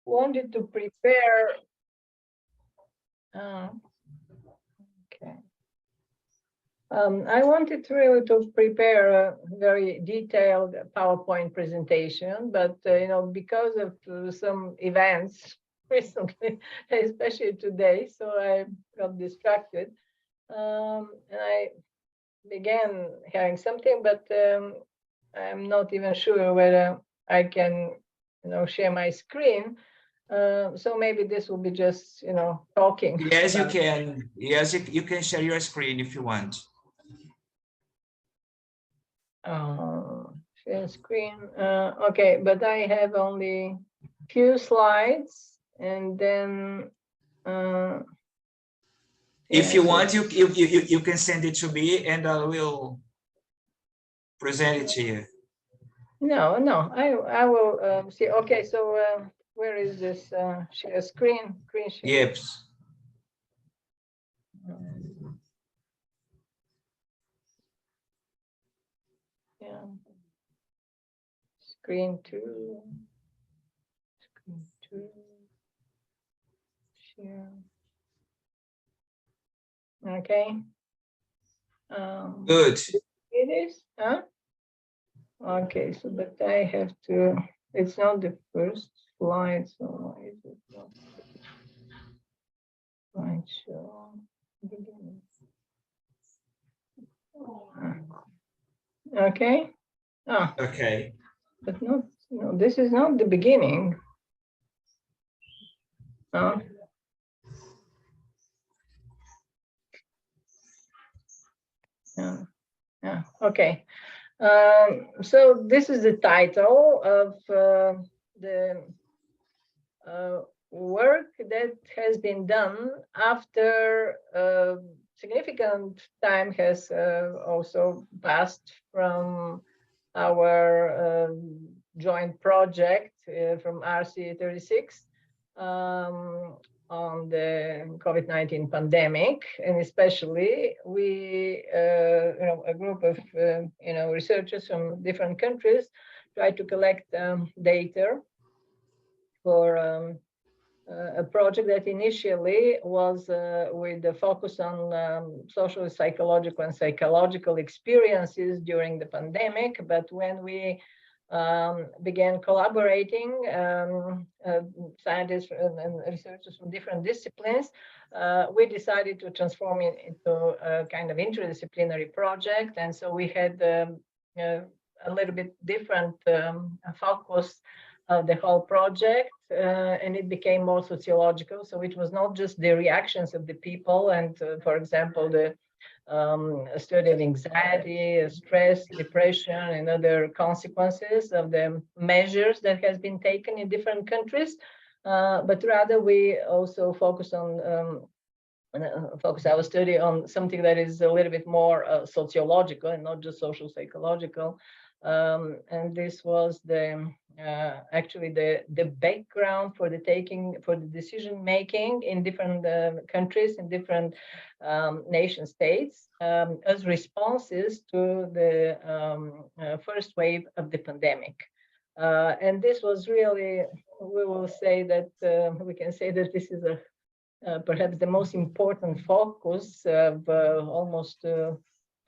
wanted to prepare. Okay. I wanted really to prepare a very detailed PowerPoint presentation, but because of some events recently, especially today, so I got distracted, and I began having something, but I'm not even sure whether I can, share my screen. So maybe this will be just, talking. Yes, you can. Yes, you can share your screen if you want. Share screen. Okay, but I have only few slides, and then if you want, you can send it to me, and I will present it to you. No, I will see. Okay, so where is this share screen? Screen share. Yep. Yeah. Screen 2. Screen 2. Share. Okay. Good. It is, huh? Okay, so but I have to. It's not the first slide, so why is it not? Slideshow. Beginning. Okay. Ah. Okay. But not. No, this is not the beginning. Oh. Yeah. Yeah. Okay. So this is the title of the work that has been done after significant time has also passed from our joint project from RC36 on the COVID-19 pandemic, and especially we, a group of researchers from different countries tried to collect data for a project that initially was with the focus on social, psychological, and psychological experiences during the pandemic. But when we began collaborating, scientists and researchers from different disciplines, we decided to transform it into a kind of interdisciplinary project. And so we had a little bit different focus of the whole project, and it became more sociological. So it was not just the reactions of the people and, for example, the study of anxiety, stress, depression, and other consequences of the measures that has been taken in different countries, but rather we also focus our study on something that is a little bit more sociological and not just social psychological. And this was actually the background for the decision making in different countries, in different nation states, as responses to the first wave of the pandemic. And this was really, we can say that this is perhaps the most important focus of almost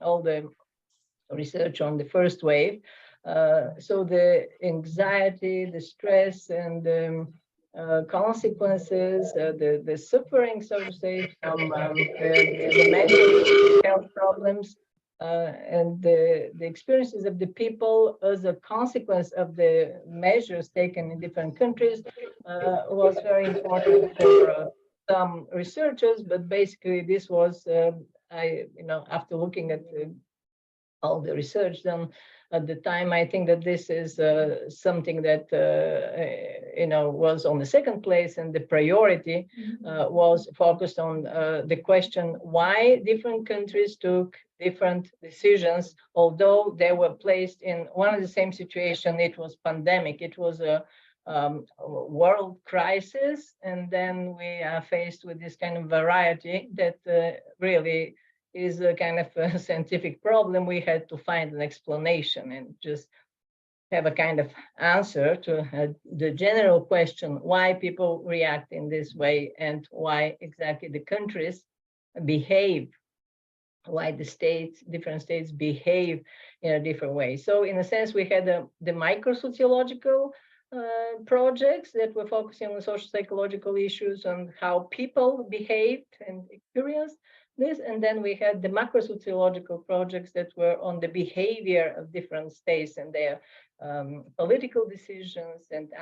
all the research on the first wave. So the anxiety, the stress, and the consequences, the suffering, so to say, from the mental health problems, and the experiences of the people as a consequence of the measures taken in different countries was very important for some researchers. But basically, this was after looking at all the research done at the time, I think that this is something that was on the second place, and the priority was focused on the question why different countries took different decisions, although they were placed in one of the same situation. It was pandemic. It was a world crisis, and then we are faced with this kind of variety that really is a kind of a scientific problem. We had to find an explanation, and just have a kind of answer to the general question why people react in this way and why exactly the countries behave, why the states, different states behave in a different way. So in a sense, we had the micro-sociological projects that were focusing on social psychological issues and how people behaved and experienced this. And then we had the macro-sociological projects that were on the behavior of different states and their political decisions and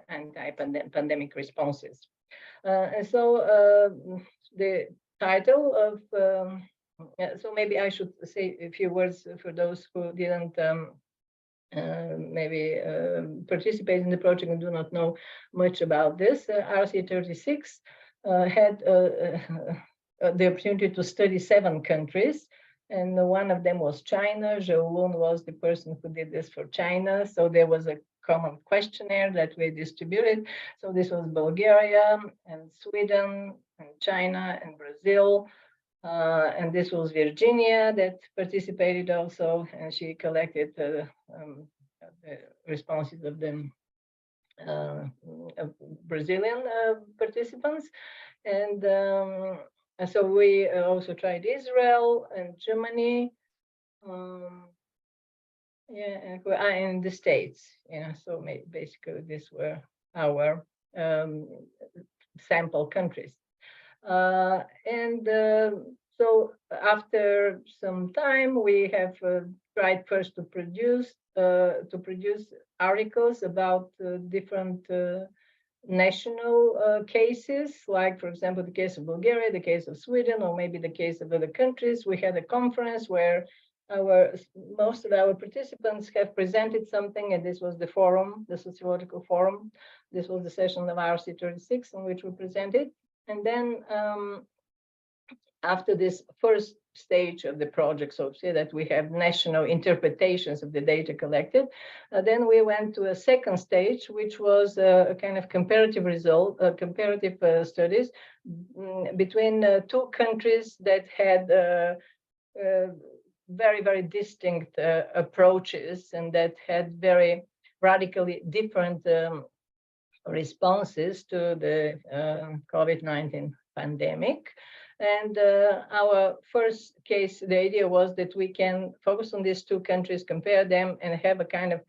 anti-pandemic responses. And so the title of so maybe I should say a few words for those who didn't maybe participate in the project and do not know much about this. RC36 had the opportunity to study 7 countries, and one of them was China. Zhou Lun was the person who did this for China. So there was a common questionnaire that we distributed. So this was Bulgaria and Sweden and China and Brazil. And this was Virginia that participated also, and she collected the responses of the Brazilian participants. And so we also tried Israel and Germany, and the States. So basically these were our sample countries. So after some time, we have tried first to produce articles about different national cases, like, for example, the case of Bulgaria, the case of Sweden, or maybe the case of other countries. We had a conference where most of our participants have presented something, and this was the forum, the sociological forum. This was the session of RC36 in which we presented. And then after this first stage of the project, so to say, that we have national interpretations of the data collected, then we went to a second stage, which was a kind of comparative studies between 2 countries that had very, very distinct approaches and that had very radically different responses to the COVID-19 pandemic. And our first case, the idea was that we can focus on these 2 countries, compare them, and have a kind of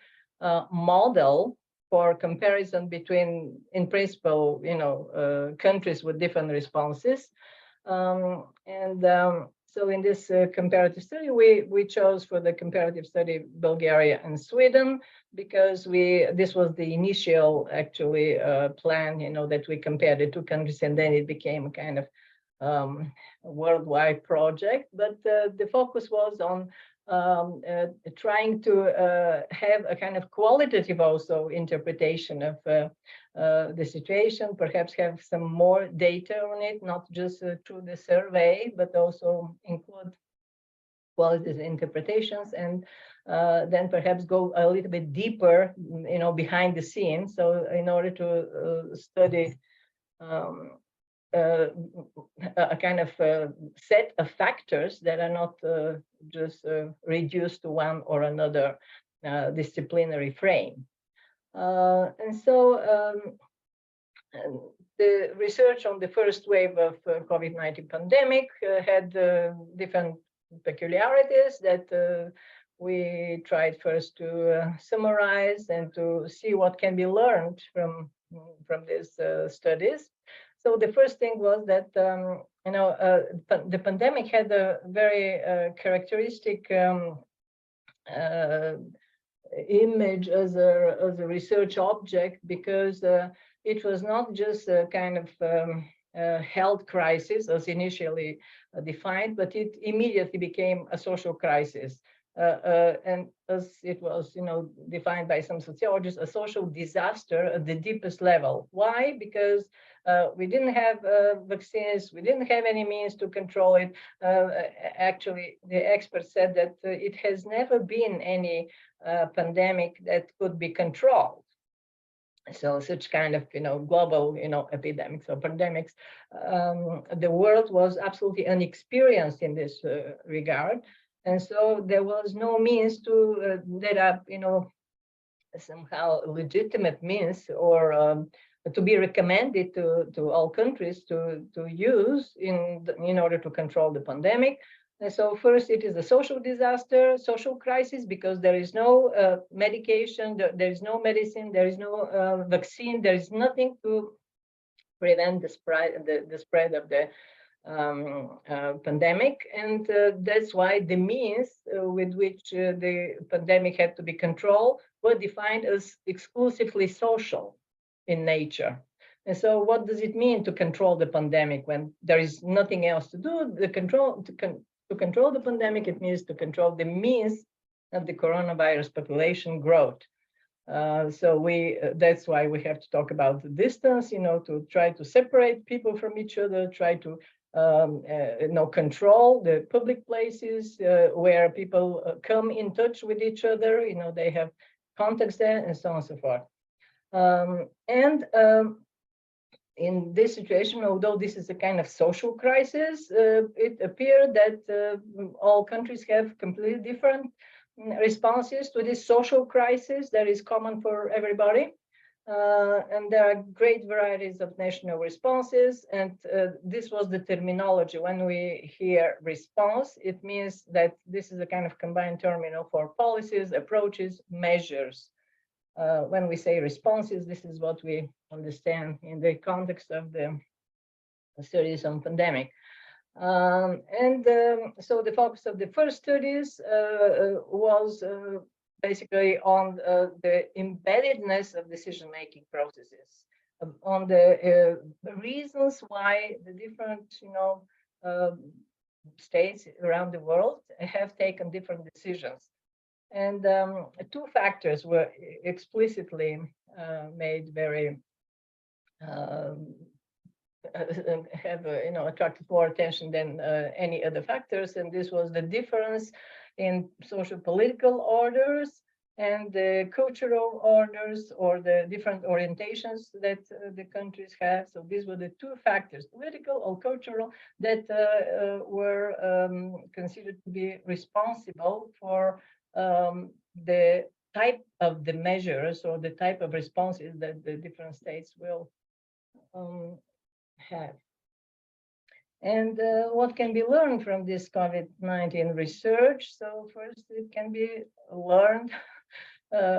model for comparison between, in principle, countries with different responses. So in this comparative study, we chose for the comparative study Bulgaria and Sweden, because this was the initial actually plan, that we compared the 2 countries, and then it became a kind of worldwide project. But the focus was on trying to have a kind of qualitative also interpretation of the situation, perhaps have some more data on it, not just through the survey, but also include qualitative interpretations, and then perhaps go a little bit deeper, behind the scenes. So in order to study a kind of set of factors that are not just reduced to one or another disciplinary frame. And so the research on the first wave of COVID-19 pandemic had different peculiarities that we tried first to summarize and to see what can be learned from these studies. So the first thing was that the pandemic had a very characteristic image as a research object, because it was not just a kind of health crisis as initially defined, but it immediately became a social crisis. And as it was, defined by some sociologists, a social disaster at the deepest level. Why? Because we didn't have vaccines, we didn't have any means to control it. Actually, the experts said that it has never been any pandemic that could be controlled. So such kind of, global, epidemics or pandemics, the world was absolutely inexperienced in this regard. And so there was no means to that are, somehow legitimate means, or to be recommended to all countries to use in order to control the pandemic. And so first, it is a social disaster, social crisis, because there is no medication, there is no medicine, there is no vaccine, there is nothing to prevent the spread of the pandemic. And that's why the means with which the pandemic had to be controlled were defined as exclusively social in nature. And so what does it mean to control the pandemic when there is nothing else to do? To control the pandemic, it means to control the means of the coronavirus population growth. That's why we have to talk about the distance, to try to separate people from each other, try to control the public places where people come in touch with each other, they have contacts there, and so on and so forth. In this situation, although this is a kind of social crisis, it appeared that all countries have completely different responses to this social crisis that is common for everybody. And there are great varieties of national responses. And this was the terminology. When we hear response, it means that this is a kind of combined term, for policies, approaches, measures. When we say responses, this is what we understand in the context of the studies on pandemic. So the focus of the first studies was basically on the embeddedness of decision-making processes, on the reasons why the different, states around the world have taken different decisions. And two factors were explicitly made very have attracted more attention than any other factors, and this was the difference in social political orders and the cultural orders, or the different orientations that the countries have. So these were the two factors, political or cultural, that were considered to be responsible for the type of the measures or the type of responses that the different states will have. And what can be learned from this COVID-19 research? So first, it can be learned.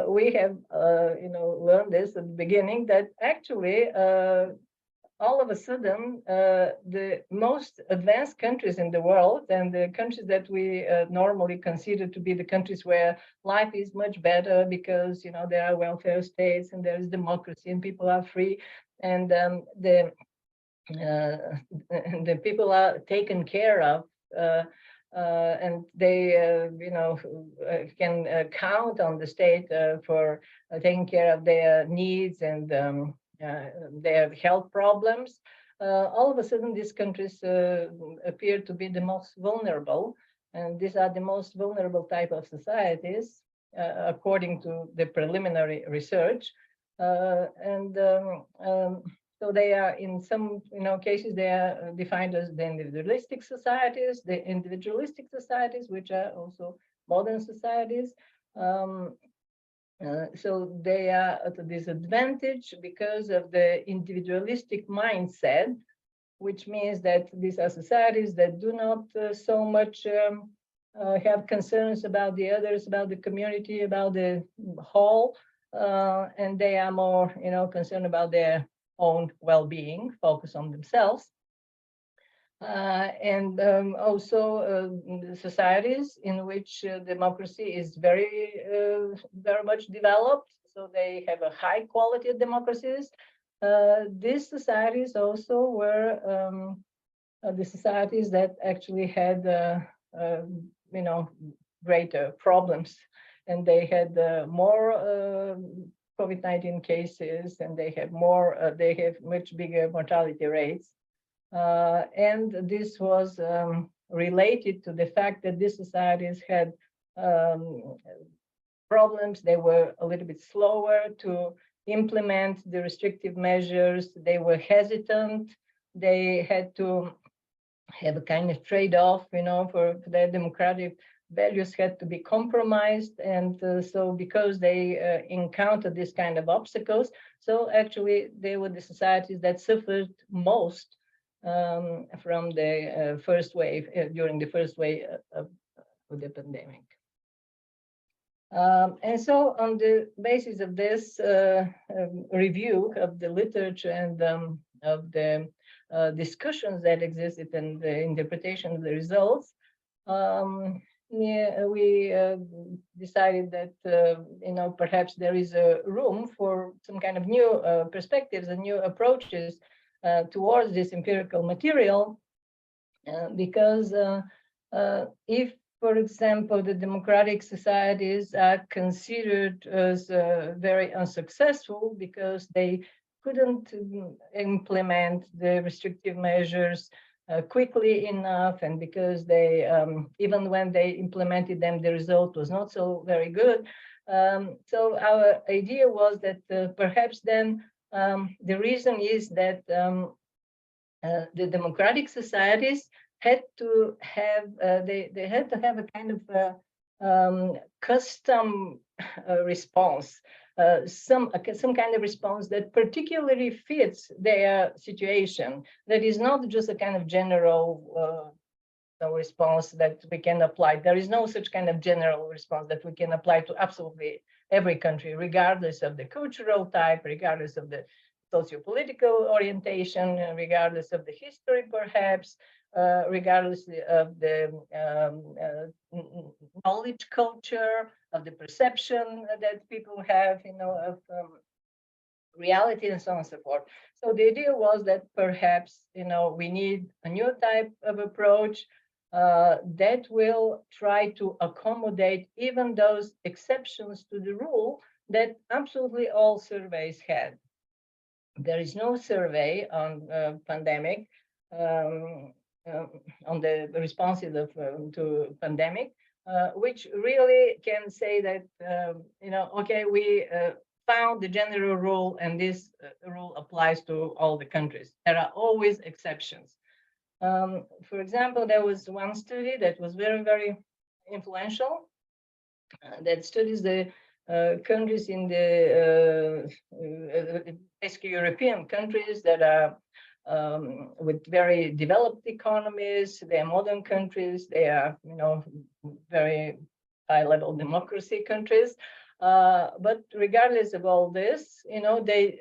We have, learned this at the beginning, that actually all of a sudden, the most advanced countries in the world, and the countries that we normally consider to be the countries where life is much better because, there are welfare states and there is democracy and people are free, and the people are taken care of, and they, can count on the state for taking care of their needs and their health problems. All of a sudden, these countries appear to be the most vulnerable, and these are the most vulnerable type of societies, according to the preliminary research. So they are, in some cases, they are defined as the individualistic societies, which are also modern societies. So they are at a disadvantage because of the individualistic mindset, which means that these are societies that do not so much have concerns about the others, about the community, about the whole, and they are more, concerned about their own well-being, focus on themselves. And also societies in which democracy is very much developed, so they have a high quality of democracies. These societies also were the societies that actually had greater problems, and they had more COVID-19 cases, and they have much bigger mortality rates. And this was related to the fact that these societies had problems. They were a little bit slower to implement the restrictive measures. They were hesitant. They had to have a kind of trade-off, for their democratic values had to be compromised, and so because they encountered this kind of obstacles, so actually they were the societies that suffered most from the first wave, during the first wave of the pandemic. And so on the basis of this review of the literature and of the discussions that existed and the interpretation of the results, yeah, we decided that perhaps there is a room for some kind of new perspectives and new approaches towards this empirical material, because if, for example, the democratic societies are considered as very unsuccessful because they couldn't implement the restrictive measures quickly enough, and because they, even when they implemented them, the result was not so very good. So our idea was that perhaps then the reason is that the democratic societies had to have they had to have a kind of custom response, some kind of response that particularly fits their situation. That is not just a kind of general response that we can apply. There is no such kind of general response that we can apply to absolutely every country, regardless of the cultural type, regardless of the socio-political orientation, regardless of the history, perhaps, regardless of the knowledge culture, of the perception that people have, of reality, and so on and so forth. So the idea was that perhaps, we need a new type of approach that will try to accommodate even those exceptions to the rule that absolutely all surveys had. There is no survey on pandemic, on the responses to pandemic, which really can say that, okay, we found the general rule and this rule applies to all the countries. There are always exceptions. For example, there was one study that was very, very influential that studies the countries in the basically European countries that are with very developed economies. They are modern countries. They are, very high-level democracy countries. But regardless of all this, they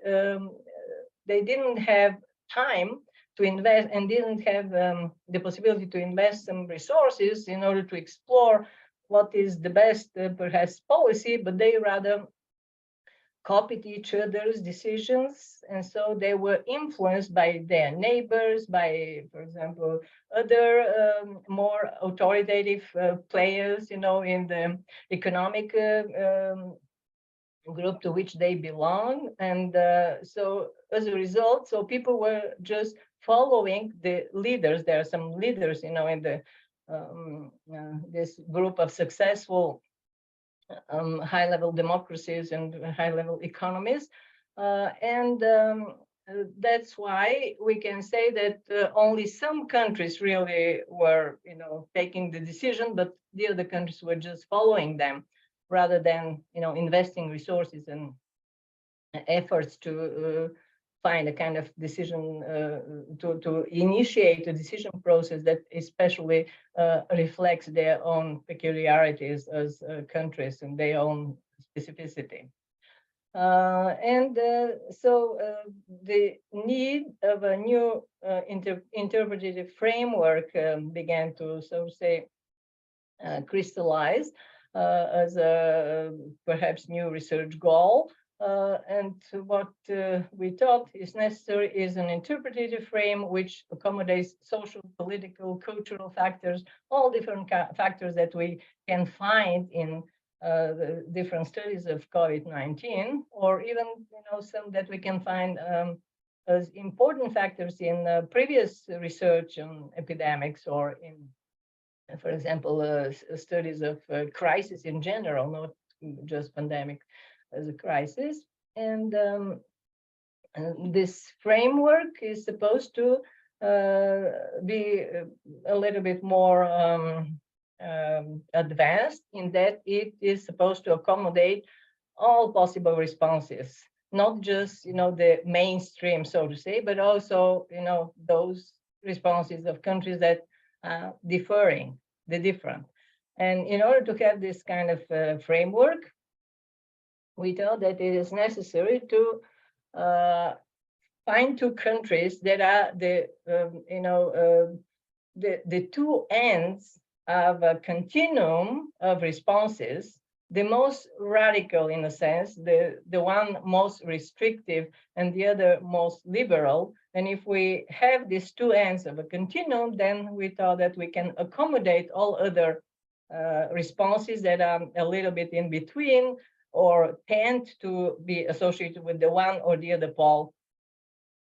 didn't have time to invest and didn't have the possibility to invest some resources in order to explore what is the best, perhaps, policy, but they rather copied each other's decisions. And so they were influenced by their neighbors, by, for example, other more authoritative players, in the economic group to which they belong. And so as a result, so people were just following the leaders. There are some leaders, in the this group of successful high-level democracies and high-level economies. And that's why we can say that only some countries really were, taking the decision, but the other countries were just following them rather than, investing resources and efforts to find a kind of decision, to initiate a decision process that especially reflects their own peculiarities as countries and their own specificity. So the need of a new interpretative framework began to, so to say, crystallize as a perhaps new research goal. And what we thought is necessary is an interpretative frame which accommodates social, political, cultural factors, all different factors that we can find in the different studies of COVID-19, or even some that we can find as important factors in previous research on epidemics, or in, for example, studies of crisis in general, not just pandemic as a crisis. And this framework is supposed to be a little bit more advanced in that it is supposed to accommodate all possible responses, not just the mainstream, so to say, but also those responses of countries that are differing, the different. And in order to have this kind of framework, we thought that it is necessary to find two countries that are the two ends of a continuum of responses, the most radical in a sense, the one most restrictive and the other most liberal. And if we have these two ends of a continuum, then we thought that we can accommodate all other responses that are a little bit in between or tend to be associated with the one or the other pole.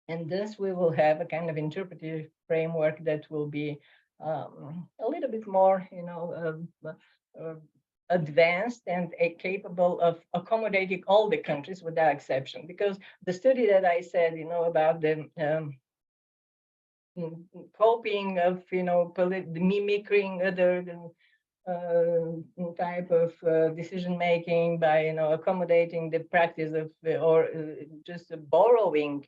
And thus we will have a kind of interpretive framework that will be a little bit more, advanced and capable of accommodating all the countries without exception. Because the study that I said, about the copying of, mimicking other type of decision making by accommodating the practice of or just borrowing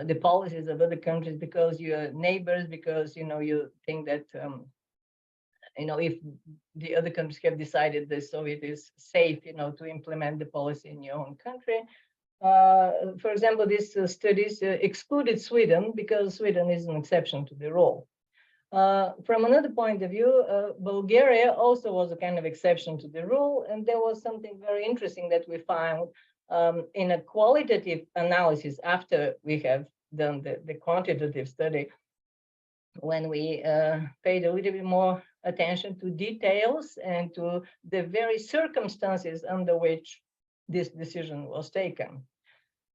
the policies of other countries because you're neighbors, because you think that if the other countries have decided this, so it is safe to implement the policy in your own country. For example, these studies excluded Sweden because Sweden is an exception to the rule. From another point of view, Bulgaria also was a kind of exception to the rule, and there was something very interesting that we found in a qualitative analysis after we have done the quantitative study, when we paid a little bit more attention to details and to the very circumstances under which this decision was taken.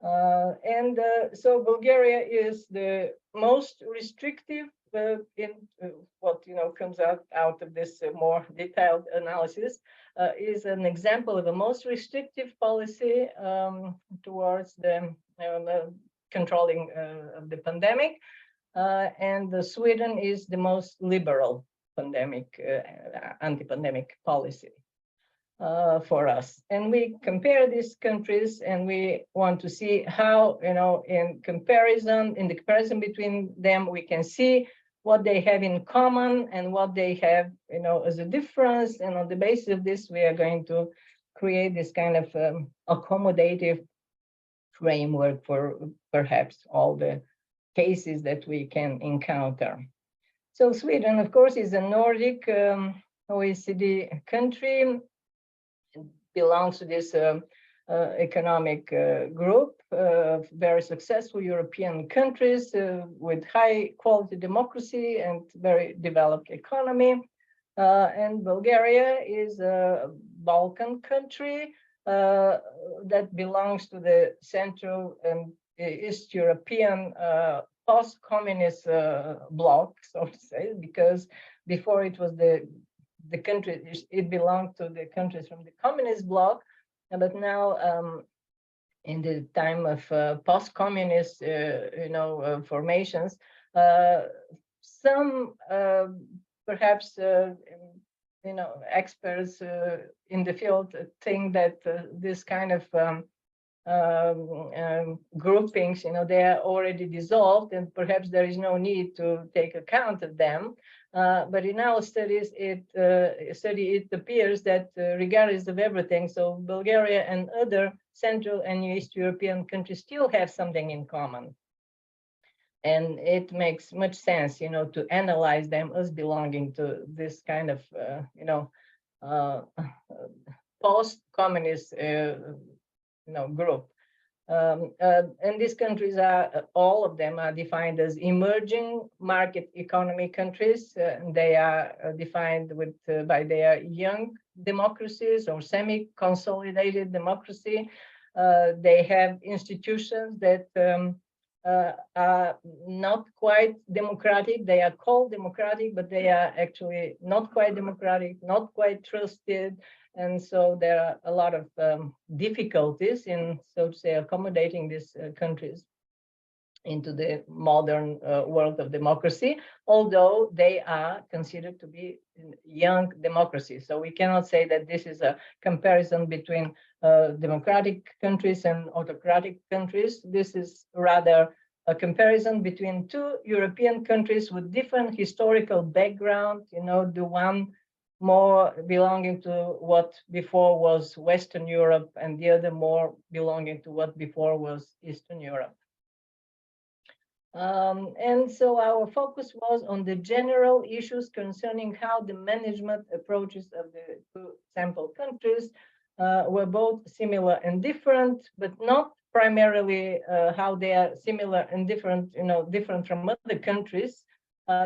So Bulgaria is the most restrictive in what comes out of this more detailed analysis, is an example of the most restrictive policy towards the controlling of the pandemic, and Sweden is the most liberal pandemic anti-pandemic policy for us. And we compare these countries, and we want to see how in the comparison between them, we can see what they have in common and what they have as a difference. And on the basis of this, we are going to create this kind of accommodative framework for perhaps all the cases that we can encounter. So Sweden, of course, is a Nordic OECD country. It belongs to this economic group of very successful European countries with high quality democracy and very developed economy. And Bulgaria is a Balkan country that belongs to the Central and East European post-communist bloc, so to say, because before it was the country, it belonged to the countries from the communist bloc, but now in the time of post-communist, formations, some perhaps experts in the field think that this kind of groupings, they are already dissolved, and perhaps there is no need to take account of them. But in our studies, it appears that regardless of everything, so Bulgaria and other Central and East European countries still have something in common. And it makes much sense, to analyze them as belonging to this kind of, post-communist, group. And these countries are, all of them are defined as emerging market economy countries. They are defined by their young democracies or semi-consolidated democracy. They have institutions that are not quite democratic. They are called democratic, but they are actually not quite democratic, not quite trusted. And so there are a lot of difficulties in, so to say, accommodating these countries. into the modern world of democracy, although they are considered to be young democracies. So we cannot say that this is a comparison between democratic countries and autocratic countries. This is rather a comparison between two European countries with different historical background, the one more belonging to what before was Western Europe and the other more belonging to what before was Eastern Europe. And so our focus was on the general issues concerning how the management approaches of the two sample countries were both similar and different, but not primarily how they are similar and different, different from other countries.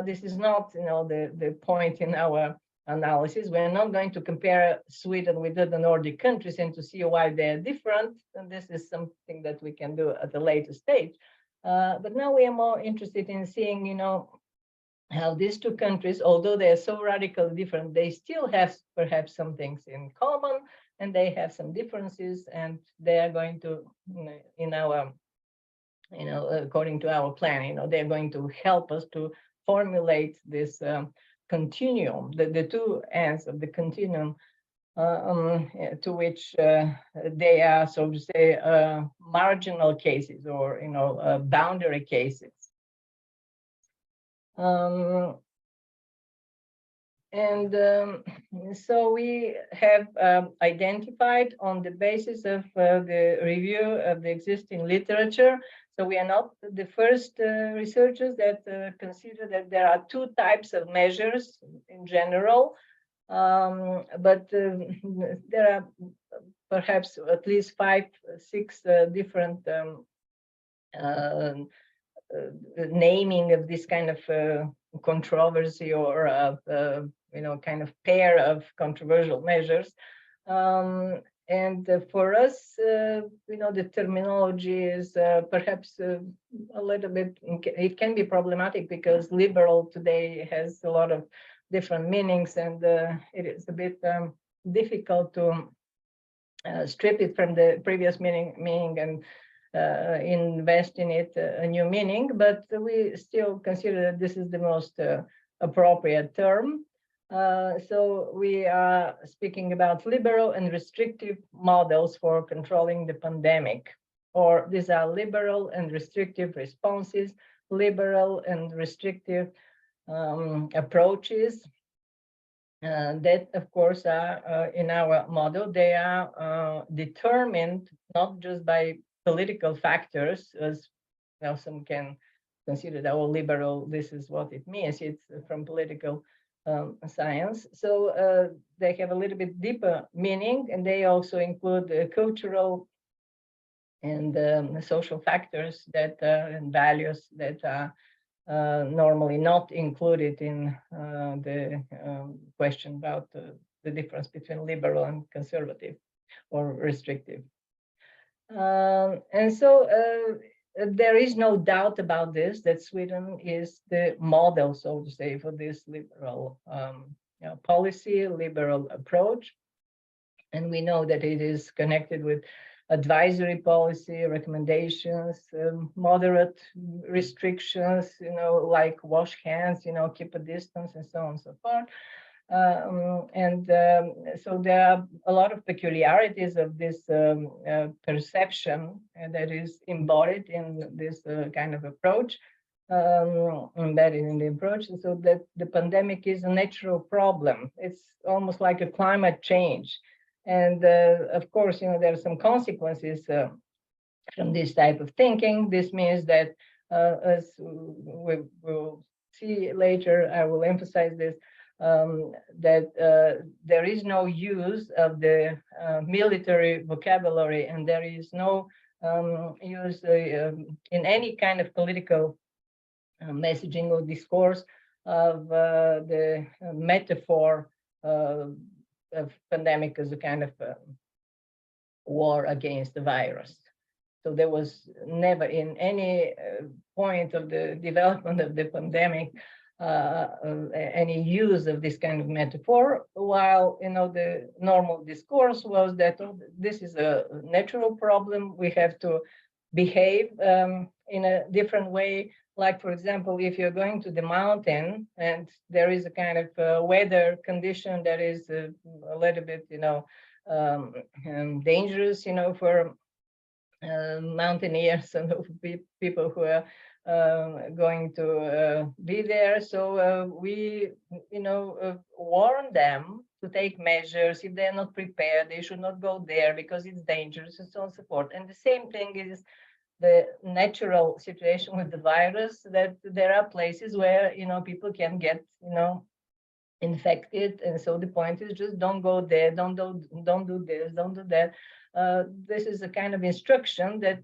This is not, the point in our analysis. We're not going to compare Sweden with other Nordic countries and to see why they're different. And this is something that we can do at a later stage. But now we are more interested in seeing, how these two countries, although they are so radically different, they still have perhaps some things in common, and they have some differences, and they are going to, in our, according to our plan, they're going to help us to formulate this continuum, the two ends of the continuum to which they are, so to say, marginal cases or boundary cases. So we have identified on the basis of the review of the existing literature. So we are not the first researchers that consider that there are two types of measures in general. But there are perhaps at least 5, 6 different naming of this kind of controversy or kind of pair of controversial measures. And for us, the terminology is perhaps a little bit, it can be problematic because liberal today has a lot of different meanings, and it is a bit difficult to strip it from the previous meaning and invest in it a new meaning, but we still consider that this is the most appropriate term. So we are speaking about liberal and restrictive models for controlling the pandemic, or these are liberal and restrictive responses, liberal and restrictive approaches that, of course, are in our model. They are determined not just by political factors, as some can consider that, liberal, this is what it means. It's from political science. So they have a little bit deeper meaning, and they also include cultural and social factors that and values that are normally not included in the question about the difference between liberal and conservative or restrictive. And so there is no doubt about this, that Sweden is the model, so to say, for this liberal policy, liberal approach. And we know that it is connected with advisory policy, recommendations, moderate restrictions, like wash hands, keep a distance, and so on and so forth. So there are a lot of peculiarities of this perception that is embodied in this kind of approach, embedded in the approach, and so that the pandemic is a natural problem. It's almost like a climate change. And of course, there are some consequences from this type of thinking. This means that, as we will see later, I will emphasize this, that there is no use of the military vocabulary, and there is no use in any kind of political messaging or discourse of the metaphor of pandemic as a kind of war against the virus. So there was never in any point of the development of the pandemic any use of this kind of metaphor, while the normal discourse was that this is a natural problem. We have to behave in a different way. Like, for example, if you're going to the mountain and there is a kind of weather condition that is a little bit, dangerous, for mountaineers and people who are going to be there. So we, warn them to take measures. If they're not prepared, they should not go there because it's dangerous and so on and so forth. And the same thing is the natural situation with the virus, that there are places where, people can get, infected. And so the point is just don't go there, don't do this, don't do that. This is a kind of instruction that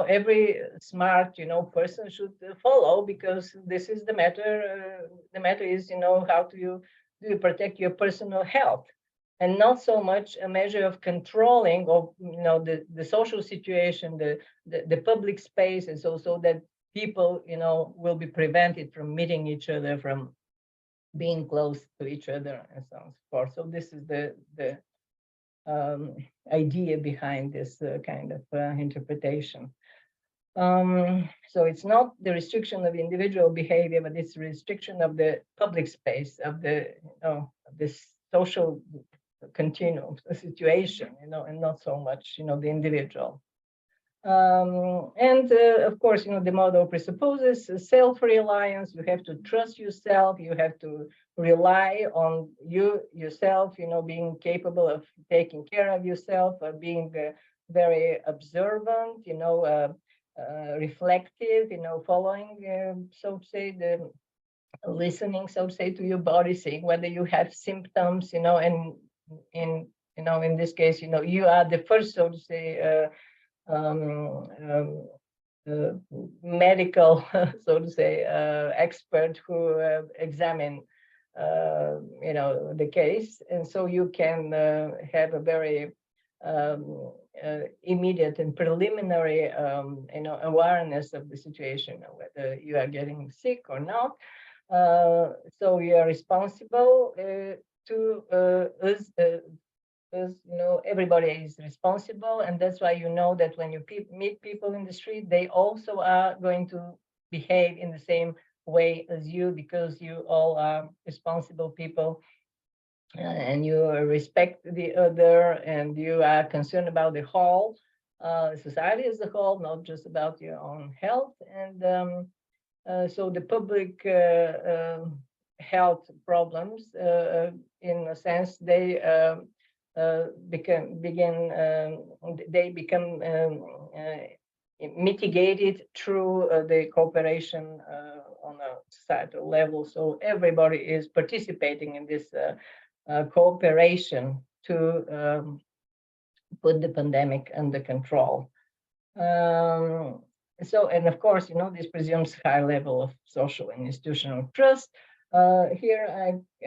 every smart person should follow, because this is the matter. The matter is how do you protect your personal health, and not so much a measure of controlling of the social situation, the public space, and so that people will be prevented from meeting each other, from being close to each other, and so on and so forth. So this is the idea behind this kind of interpretation. So it's not the restriction of individual behavior, but it's restriction of the public space, of this social continuum situation, and not so much, the individual. And of course, the model presupposes self-reliance. You have to trust yourself. You have to rely on yourself, being capable of taking care of yourself, being very observant, reflective, following, so to say, the listening, so to say, to your body, seeing whether you have symptoms, and in this case, you are the first, so to say, medical, so to say, expert who examine, the case, and so you can have a very immediate and preliminary, awareness of the situation, whether you are getting sick or not. So you are responsible to us. Because everybody is responsible, and that's why that when you meet people in the street, they also are going to behave in the same way as you, because you all are responsible people, and you respect the other, and you are concerned about the whole society as a whole, not just about your own health. And so the public health problems, in a sense, they become mitigated through the cooperation on a societal level. So everybody is participating in this cooperation to put the pandemic under control. So, and of course, this presumes high level of social and institutional trust. Here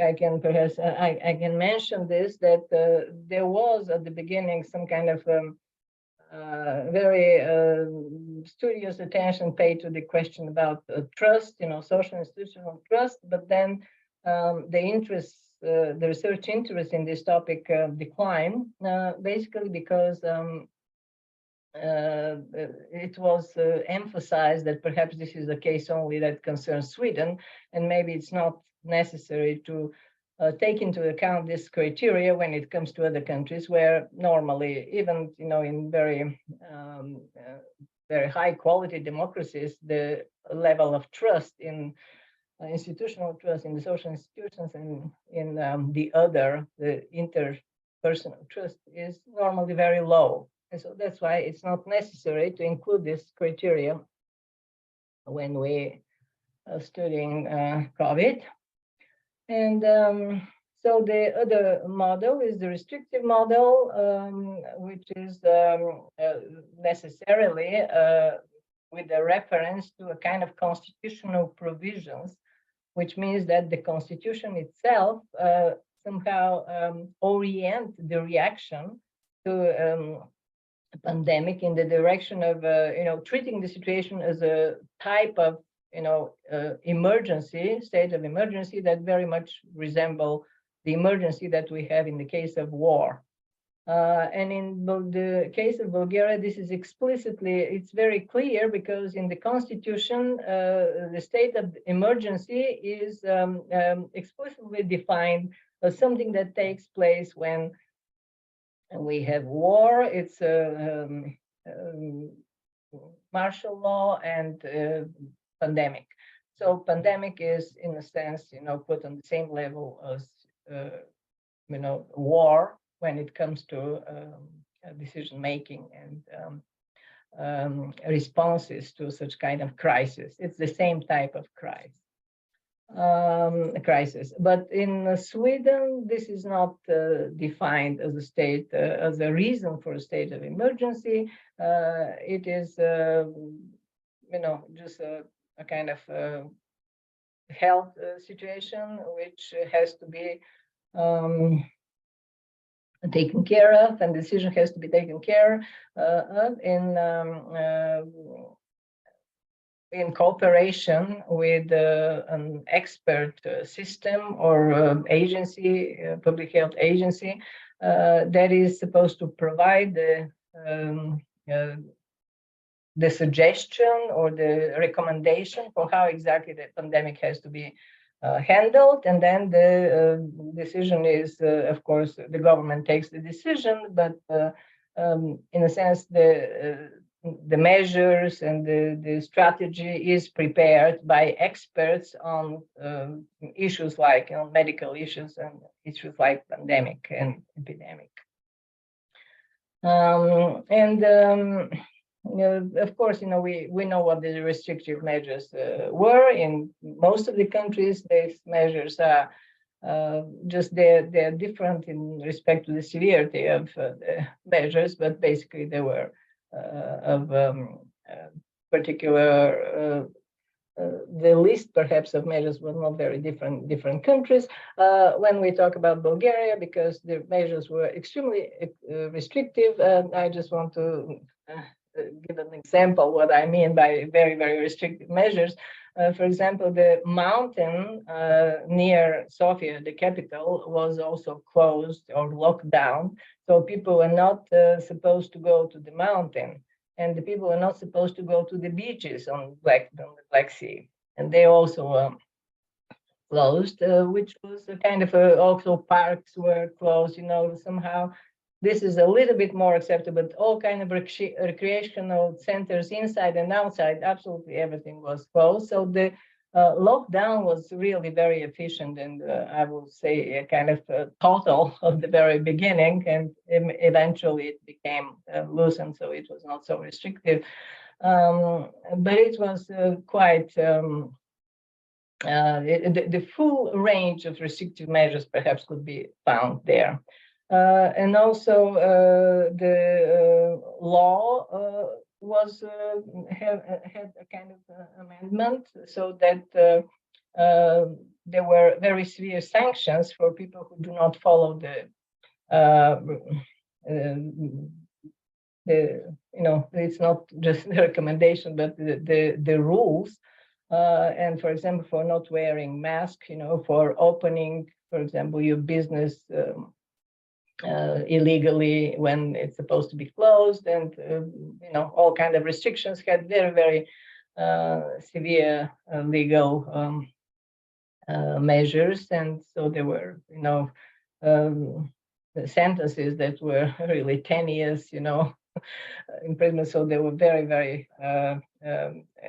I can perhaps I can mention this, that there was at the beginning some kind of very studious attention paid to the question about trust, social institutional trust, but then the research interest in this topic declined, basically because it was emphasized that perhaps this is a case only that concerns Sweden, and maybe it's not necessary to take into account this criteria when it comes to other countries, where normally, even in very very high quality democracies, the level of trust in institutional trust in the social institutions and in the interpersonal trust is normally very low. And so that's why it's not necessary to include this criteria when we are studying COVID. And so the other model is the restrictive model, which is necessarily with a reference to a kind of constitutional provisions, which means that the constitution itself somehow orient the reaction to pandemic in the direction of treating the situation as a type of emergency, state of emergency, that very much resemble the emergency that we have in the case of war. And in the case of Bulgaria, this is explicitly, it's very clear because in the constitution, the state of emergency is explicitly defined as something that takes place when we have war. It's martial law and pandemic. So pandemic is, in a sense, put on the same level as war when it comes to decision making and responses to such kind of crisis. It's the same type of crisis. But in Sweden, this is not defined as a state, as a reason for a state of emergency. It is, just a kind of health situation which has to be taken care of, and decision has to be taken care of in cooperation with an expert system or agency, public health agency, that is supposed to provide the suggestion or the recommendation for how exactly the pandemic has to be handled. And then the decision is, of course, the government takes the decision, but in a sense, the measures and the strategy is prepared by experts on issues like medical issues and issues like pandemic and epidemic. Of course, we know what the restrictive measures were in most of the countries. These measures are just they're different in respect to the severity of the measures, but basically they were of particular. The list, perhaps, of measures was not very different in different countries. When we talk about Bulgaria, because the measures were extremely restrictive, I just want to give an example what I mean by very, very restrictive measures. For example, the mountain near Sofia, the capital, was also closed or locked down. So people were not supposed to go to the mountain, and the people were not supposed to go to the beaches on the Black Sea. And they also closed, which was a kind of also parks were closed, somehow. This is a little bit more acceptable, but all kind of recreational centers inside and outside, absolutely everything was closed. So the lockdown was really very efficient, and I will say a kind of total of the very beginning, and eventually it became loosened, so it was not so restrictive. But it was quite the full range of restrictive measures perhaps could be found there. And also the law was had a kind of amendment so that there were very severe sanctions for people who do not follow it's not just the recommendation, but the rules. And for example, for not wearing masks, for opening, for example, your business illegally when it's supposed to be closed, and all kind of restrictions had very, very severe legal measures, and so there were sentences that were really 10 years in prison. So they were very, very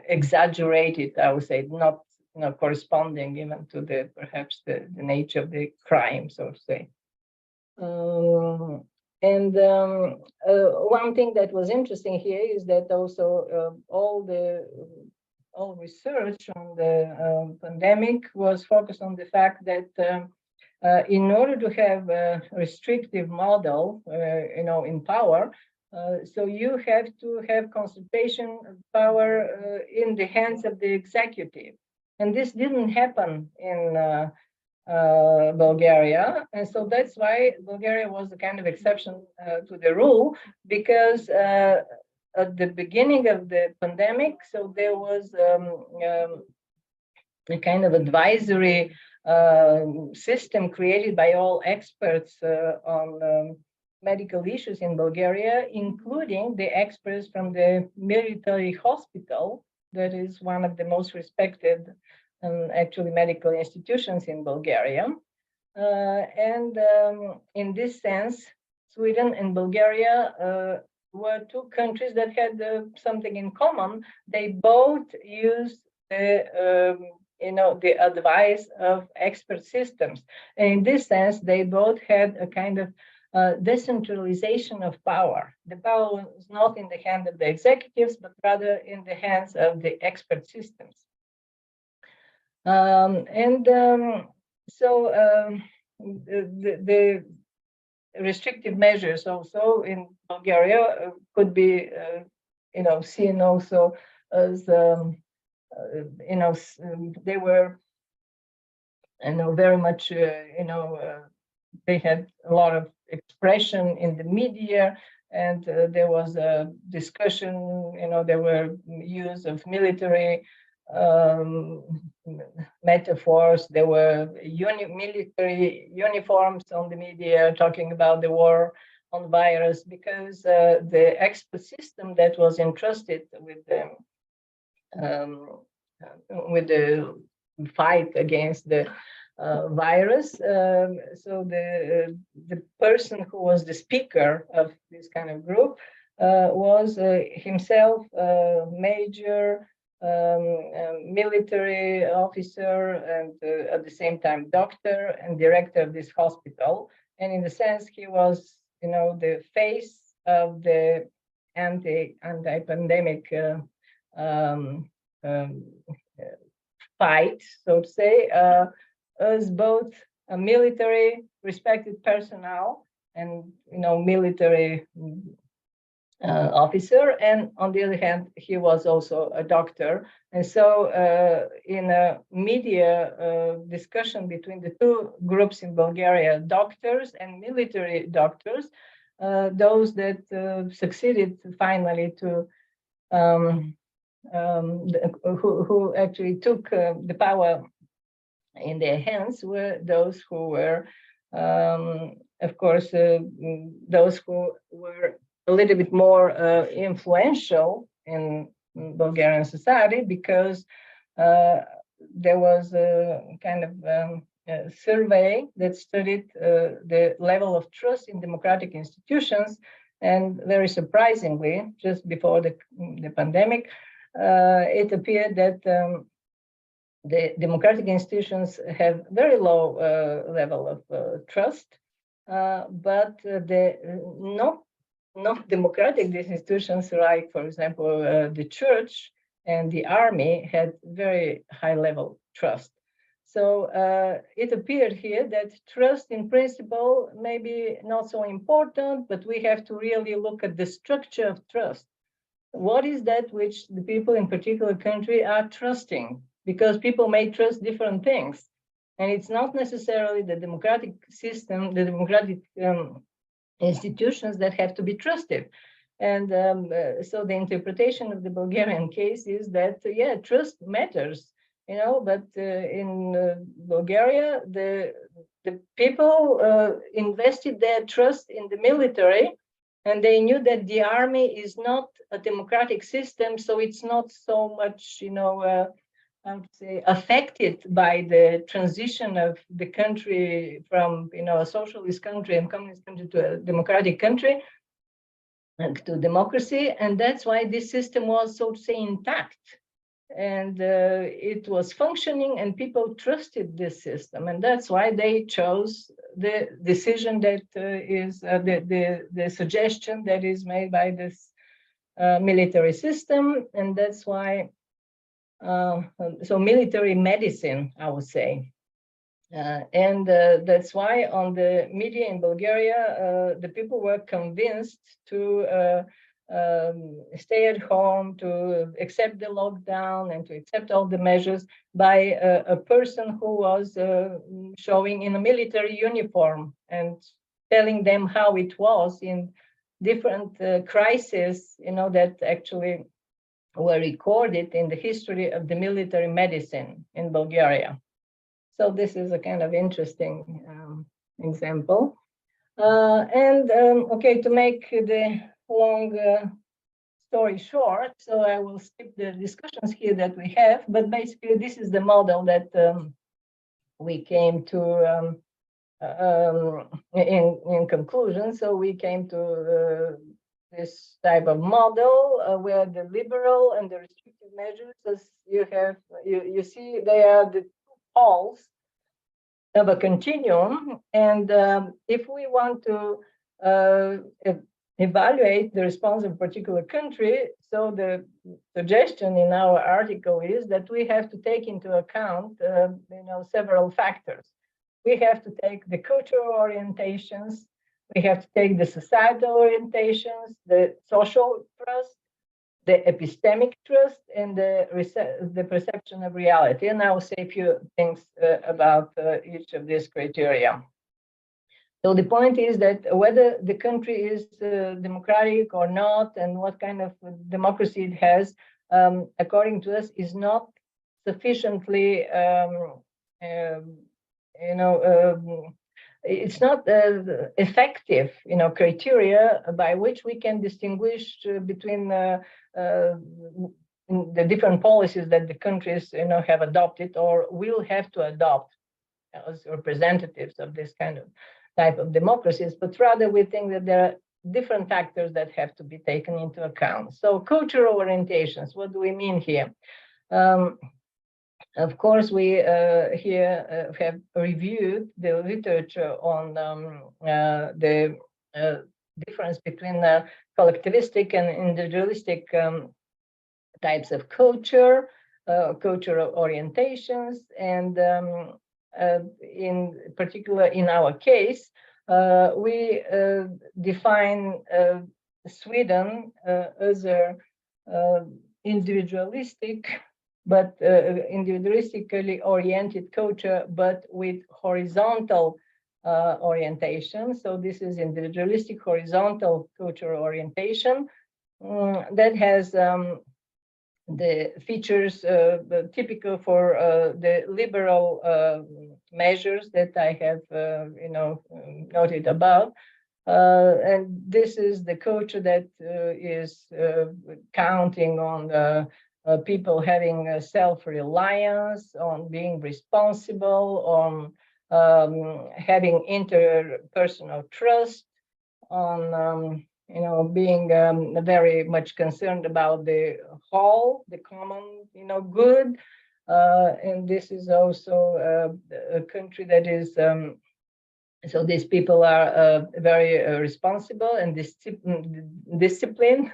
exaggerated, I would say, not corresponding even to perhaps the nature of the crime, so to say. And one thing that was interesting here is that also all research on the pandemic was focused on the fact that in order to have a restrictive model, in power, so you have to have concentration of power in the hands of the executive, and this didn't happen in Bulgaria, and so that's why Bulgaria was a kind of exception to the rule, because at the beginning of the pandemic, so there was a kind of advisory system created by all experts on medical issues in Bulgaria, including the experts from the military hospital, that is one of the most respected actually medical institutions in Bulgaria. In this sense, Sweden and Bulgaria were two countries that had something in common. They both used the advice of expert systems. And in this sense, they both had a kind of decentralization of power. The power was not in the hand of the executives, but rather in the hands of the expert systems. The restrictive measures also in Bulgaria could be, seen also as, they were, very much, they had a lot of expression in the media, and there was a discussion, there were use of military metaphors. There were military uniforms on the media talking about the war on virus, because the expert system that was entrusted with the fight against the virus. So the person who was the speaker of this kind of group was himself a major military officer, and at the same time doctor and director of this hospital. And in the sense, he was, the face of the anti-pandemic fight, so to say, as both a military respected personnel and military officer, and on the other hand, he was also a doctor. And so in a media discussion between the two groups in Bulgaria, doctors and military doctors, those that succeeded finally to who actually took the power in their hands were those who were, of course, those who were a little bit more influential in Bulgarian society, because there was a kind of survey that studied the level of trust in democratic institutions. And very surprisingly, just before the pandemic, it appeared that the democratic institutions have very low level of trust, but the not democratic institutions, like, for example, the church and the army, had very high level trust. So it appeared here that trust in principle may be not so important, but we have to really look at the structure of trust. What is that which the people in particular country are trusting? Because people may trust different things. And it's not necessarily the democratic system, the democratic institutions that have to be trusted. And so the interpretation of the Bulgarian case is that, yeah, trust matters, but in Bulgaria, the people invested their trust in the military, and they knew that the army is not a democratic system, so it's not so much, I would say, affected by the transition of the country from, a socialist country and communist country to a democratic country, to democracy. And that's why this system was, so to say, intact. And it was functioning, and people trusted this system. And that's why they chose the decision that is the suggestion that is made by this military system. And that's why so military medicine, I would say. And that's why on the media in Bulgaria, the people were convinced to stay at home, to accept the lockdown, and to accept all the measures by a person who was showing in a military uniform and telling them how it was in different crises, that actually were recorded in the history of the military medicine in Bulgaria. So this is a kind of interesting example. Okay, to make the long story short, so I will skip the discussions here that we have, but basically this is the model that we came to in conclusion. So we came to this type of model where the liberal and the restrictive measures, as you see, they are the two poles of a continuum. And if we want to evaluate the response of a particular country, so the suggestion in our article is that we have to take into account, several factors. We have to take the cultural orientations, we have to take the societal orientations, the social trust, the epistemic trust, and the perception of reality. And I will say a few things about each of these criteria. So the point is that whether the country is democratic or not, and what kind of democracy it has, according to us, is not sufficiently, it's not effective, criteria by which we can distinguish between the different policies that the countries, have adopted or will have to adopt as representatives of this kind of type of democracies, but rather we think that there are different factors that have to be taken into account. So cultural orientations, what do we mean here? Of course, we here have reviewed the literature on the difference between collectivistic and individualistic types of cultural orientations, and in particular, in our case, we define Sweden as a individualistic, but individualistically oriented culture, but with horizontal orientation. So this is individualistic horizontal cultural orientation that has the features typical for the liberal measures that I have, noted above. And this is the culture that is counting on people having self-reliance, on being responsible, on having interpersonal trust, on being very much concerned about the whole, the common, good. And this is also a country that is, so these people are very responsible and disciplined.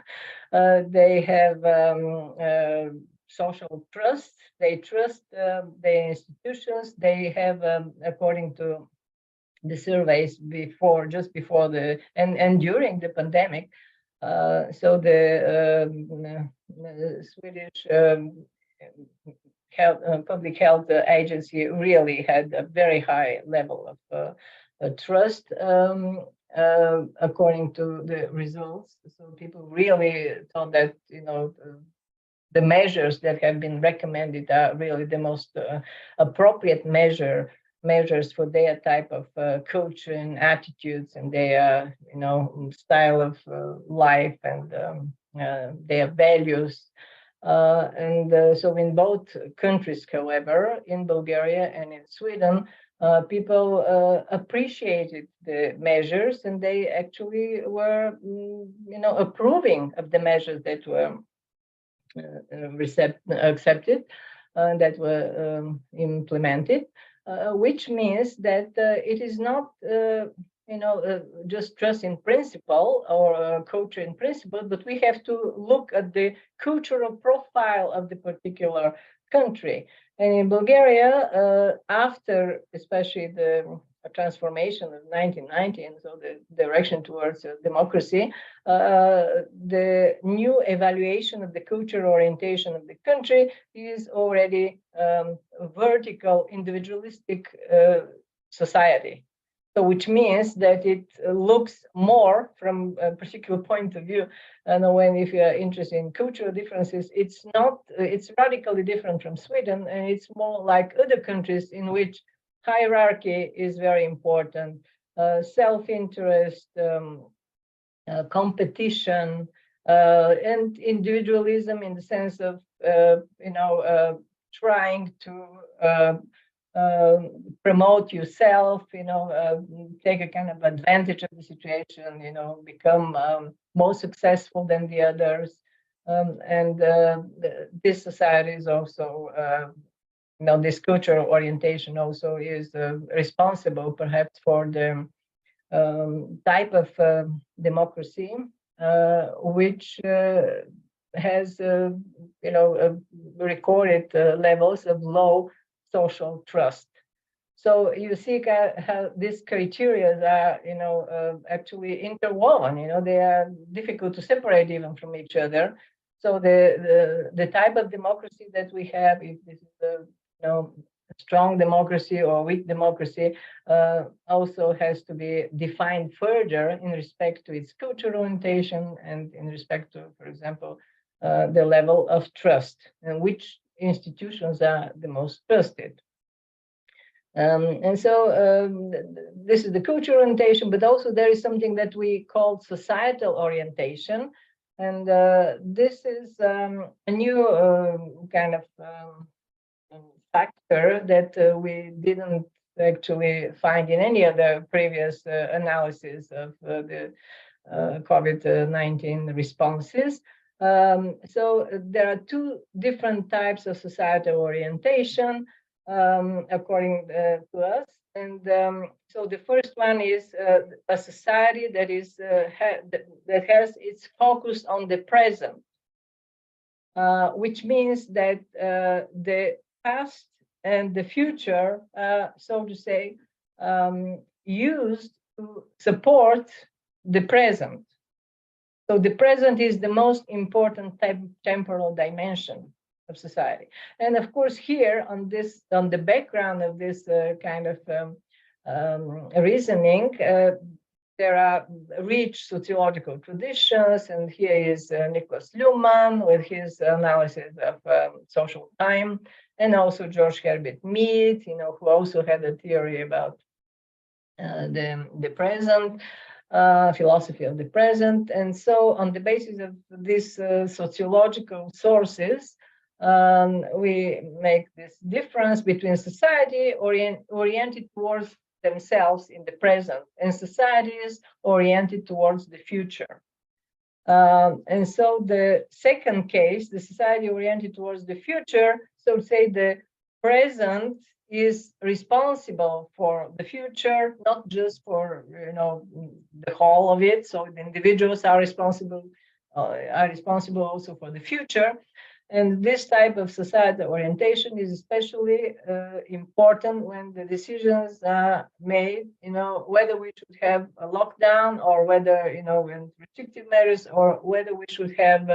They have social trust. They trust the institutions. They have, according to the surveys just before and during the pandemic. So the Swedish public health agency really had a very high level of trust, according to the results. So people really thought that, the measures that have been recommended are really the most appropriate measures for their type of culture and attitudes and their, style of life and their values. So in both countries, however, in Bulgaria and in Sweden, people appreciated the measures, and they actually were, approving of the measures that were accepted, that were implemented. Which means that it is not, just trust in principle or culture in principle, but we have to look at the cultural profile of the particular country. And in Bulgaria, after especially the transformation of 1990, and so the direction towards democracy, the new evaluation of the cultural orientation of the country is already a vertical individualistic society. So which means that it looks more from a particular point of view. And if you are interested in cultural differences, it's radically different from Sweden, and it's more like other countries in which hierarchy is very important. self-interest, competition, and individualism in the sense of trying to promote yourself, take a kind of advantage of the situation, become more successful than the others. And this society is also, this cultural orientation also is responsible perhaps for the type of democracy which has, recorded levels of low social trust. So you see how these criteria are, actually interwoven. They are difficult to separate even from each other. So the type of democracy that we have, if this is a strong democracy or weak democracy, also has to be defined further in respect to its cultural orientation and in respect to, for example, the level of trust and which institutions are the most trusted. And so this is the cultural orientation, but also there is something that we call societal orientation. And this is a new kind of factor that we didn't actually find in any other previous analysis of the COVID-19 responses. So there are two different types of societal orientation, according to us. And so the first one is a society that is that has its focus on the present, which means that the past and the future, so to say, used to support the present. So the present is the most important temporal dimension of society. And of course, here on the background of this kind of reasoning, there are rich sociological traditions, and here is Niklas Luhmann with his analysis of social time, and also George Herbert Mead, who also had a theory about the present, philosophy of the present. And so on the basis of these sociological sources, we make this difference between society oriented towards themselves in the present and societies oriented towards the future. And so the second case, the society oriented towards the future, so to say the present is responsible for the future, not just for the whole of it. So the individuals are responsible also for the future. And this type of societal orientation is especially important when the decisions are made, whether we should have a lockdown or whether, when restrictive measures, or whether we should have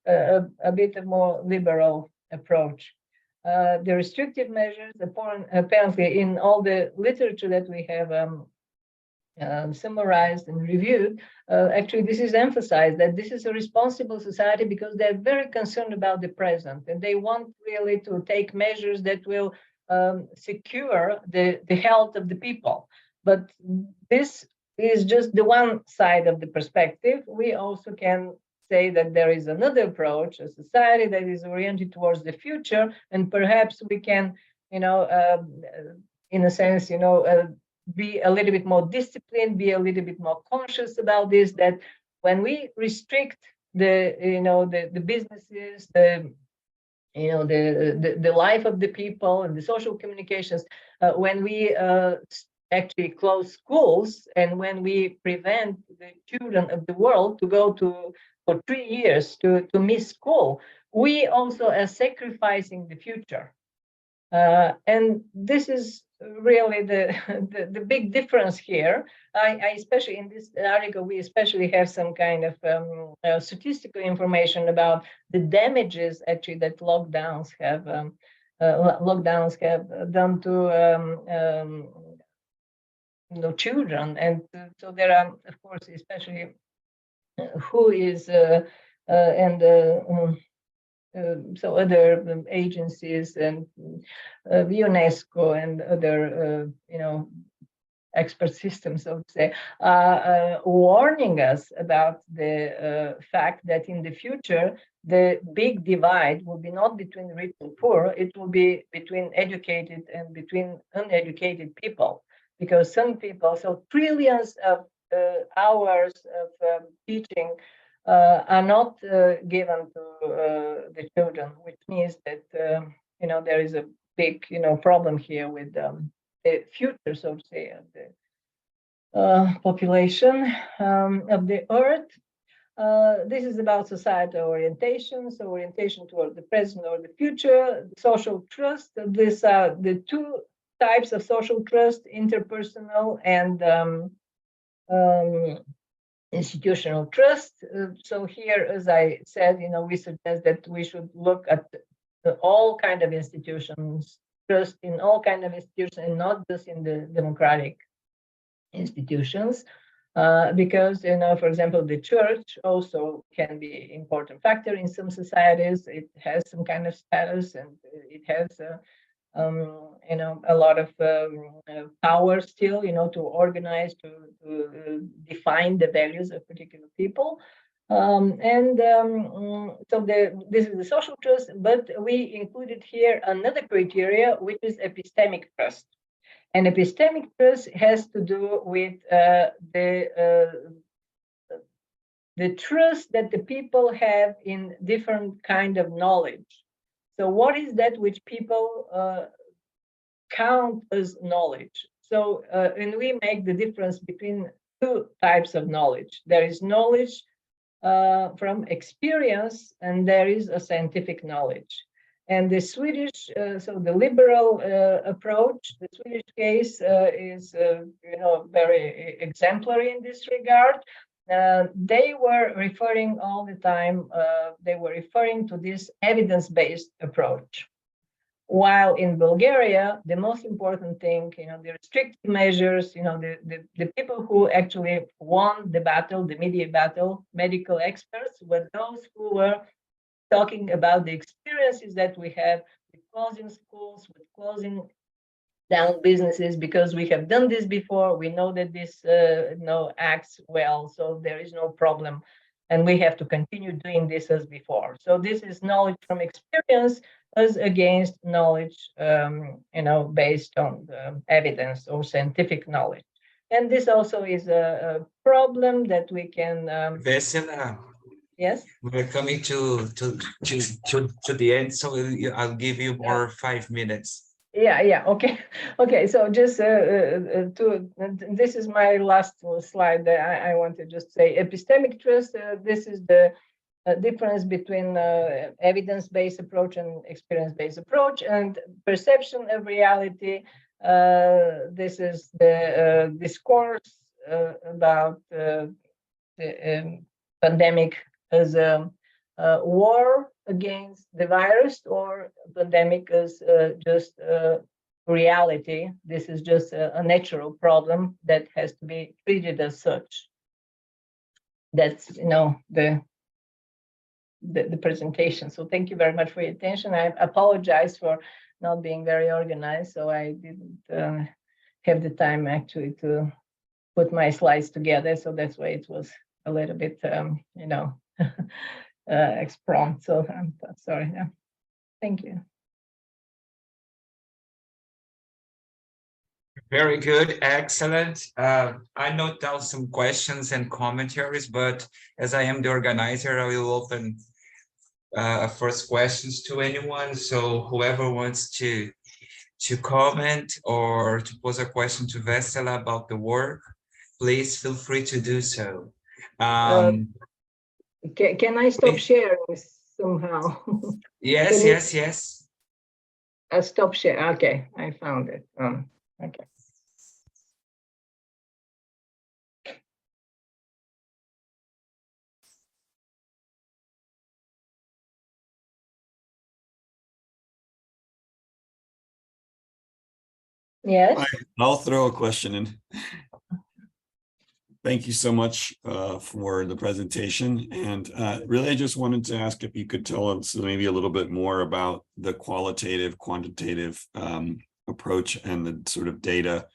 a bit of more liberal approach. The restrictive measures, apparently in all the literature that we have summarized and reviewed, actually this is emphasized that this is a responsible society because they're very concerned about the present, and they want really to take measures that will secure the health of the people. But this is just the one side of the perspective. We also can say that there is another approach, a society that is oriented towards the future, and perhaps we can, in a sense, be a little bit more disciplined, be a little bit more conscious about this, that when we restrict the businesses, the life of the people and the social communications, when we actually close schools and when we prevent the children of the world to go for 3 years to miss school, we also are sacrificing the future. And this is really the big difference here. I especially in this article, we especially have some kind of statistical information about the damages actually that lockdowns have done to children. And so there are, of course, especially who is so other agencies and UNESCO and other expert system, so to say, warning us about the fact that in the future, the big divide will be not between rich and poor, it will be between educated and between uneducated people. Because some people, so trillions of hours of teaching are not given to the children, which means that there is a big problem here with the future, so to say, of the population of the earth. This is about societal orientation, so orientation toward the present or the future, social trust. These are the two types of social trust: interpersonal and institutional trust. So here, as I said, we suggest that we should look at all kind of institutions, trust in all kind of institutions, and not just in the democratic institutions, because for example, the church also can be an important factor in some societies. It has some kind of status, and it has a lot of power still, to organize, to define the values of particular people. This is the social trust, but we included here another criteria, which is epistemic trust. And epistemic trust has to do with the trust that the people have in different kind of knowledge. So what is that which people count as knowledge? So, and we make the difference between two types of knowledge. There is knowledge from experience, and there is a scientific knowledge. And the Swedish, so the liberal approach, the Swedish case is, very exemplary in this regard. They were referring all the time, they were referring to this evidence-based approach. While in Bulgaria, the most important thing, the restrictive measures, the people who actually won the battle, the media battle, medical experts, were those who were talking about the experiences that we have with closing schools, with closing down businesses, because we have done this before. We know that this acts well, so there is no problem, and we have to continue doing this as before. So this is knowledge from experience as against knowledge, based on evidence or scientific knowledge. And this also is a problem that we can. Vessela, yes. we're coming to the end, so I'll give you more 5 minutes. Yeah. Okay. So just this is my last slide that I want to just say. Epistemic trust. This is the difference between evidence-based approach and experience-based approach, and perception of reality. This is the discourse about the pandemic as a war against the virus, or pandemic as just reality. This is just a natural problem that has to be treated as such. That's the presentation. So thank you very much for your attention. I apologize for not being very organized, so I didn't have the time actually to put my slides together. So that's why it was a little bit, exprompt. So I'm sorry. Yeah. Thank you. Very good, excellent. I note down some questions and commentaries, but as I am the organizer, I will open first questions to anyone. So whoever wants to comment or to pose a question to Vessela about the work, please feel free to do so. Can I stop sharing somehow? Yes. Stop share. Okay, I found it. Okay. Yes. I'll throw a question in. Thank you so much for the presentation. And really, I just wanted to ask if you could tell us maybe a little bit more about the qualitative, quantitative approach and the sort of data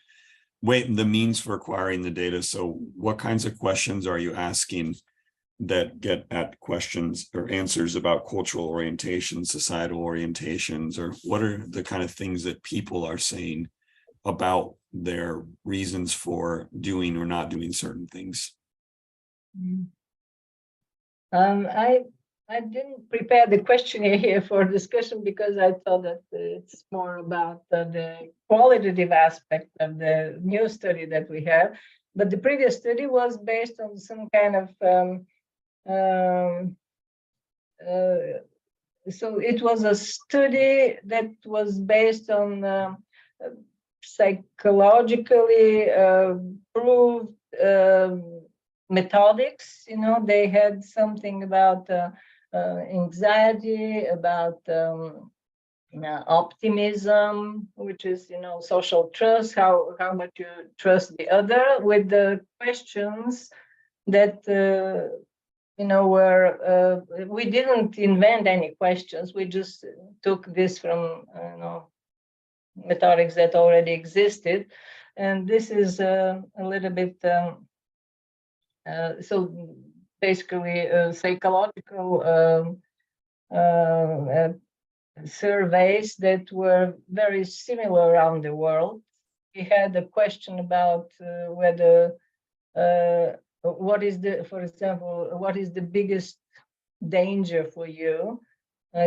the means for acquiring the data. So what kinds of questions are you asking that get at questions or answers about cultural orientations, societal orientations, or what are the kind of things that people are saying about their reasons for doing or not doing certain things? I didn't prepare the questionnaire here for discussion because I thought that it's more about the qualitative aspect of the new study that we have. But the previous study was based on some kind of so it was a study that was based on psychologically proved methodics. You know, they had something about anxiety, about optimism, which is, you know, social trust, how much you trust the other, with the questions that you know, were we didn't invent any questions. We just took this from you know, methodics that already existed, and this is a little bit so basically psychological surveys that were very similar around the world. We had a question about whether what is the, for example, what is the biggest danger for you,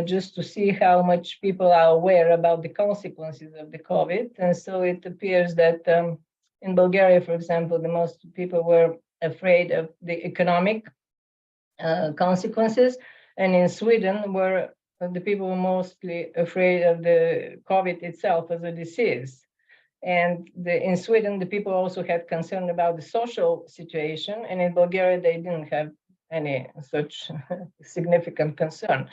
just to see how much people are aware about the consequences of the COVID. And so it appears that in Bulgaria, for example, the most people were afraid of the economic consequences, and in Sweden, were the people were mostly afraid of the COVID itself as a disease. And in Sweden, the people also had concern about the social situation, and in Bulgaria, they didn't have any such significant concern.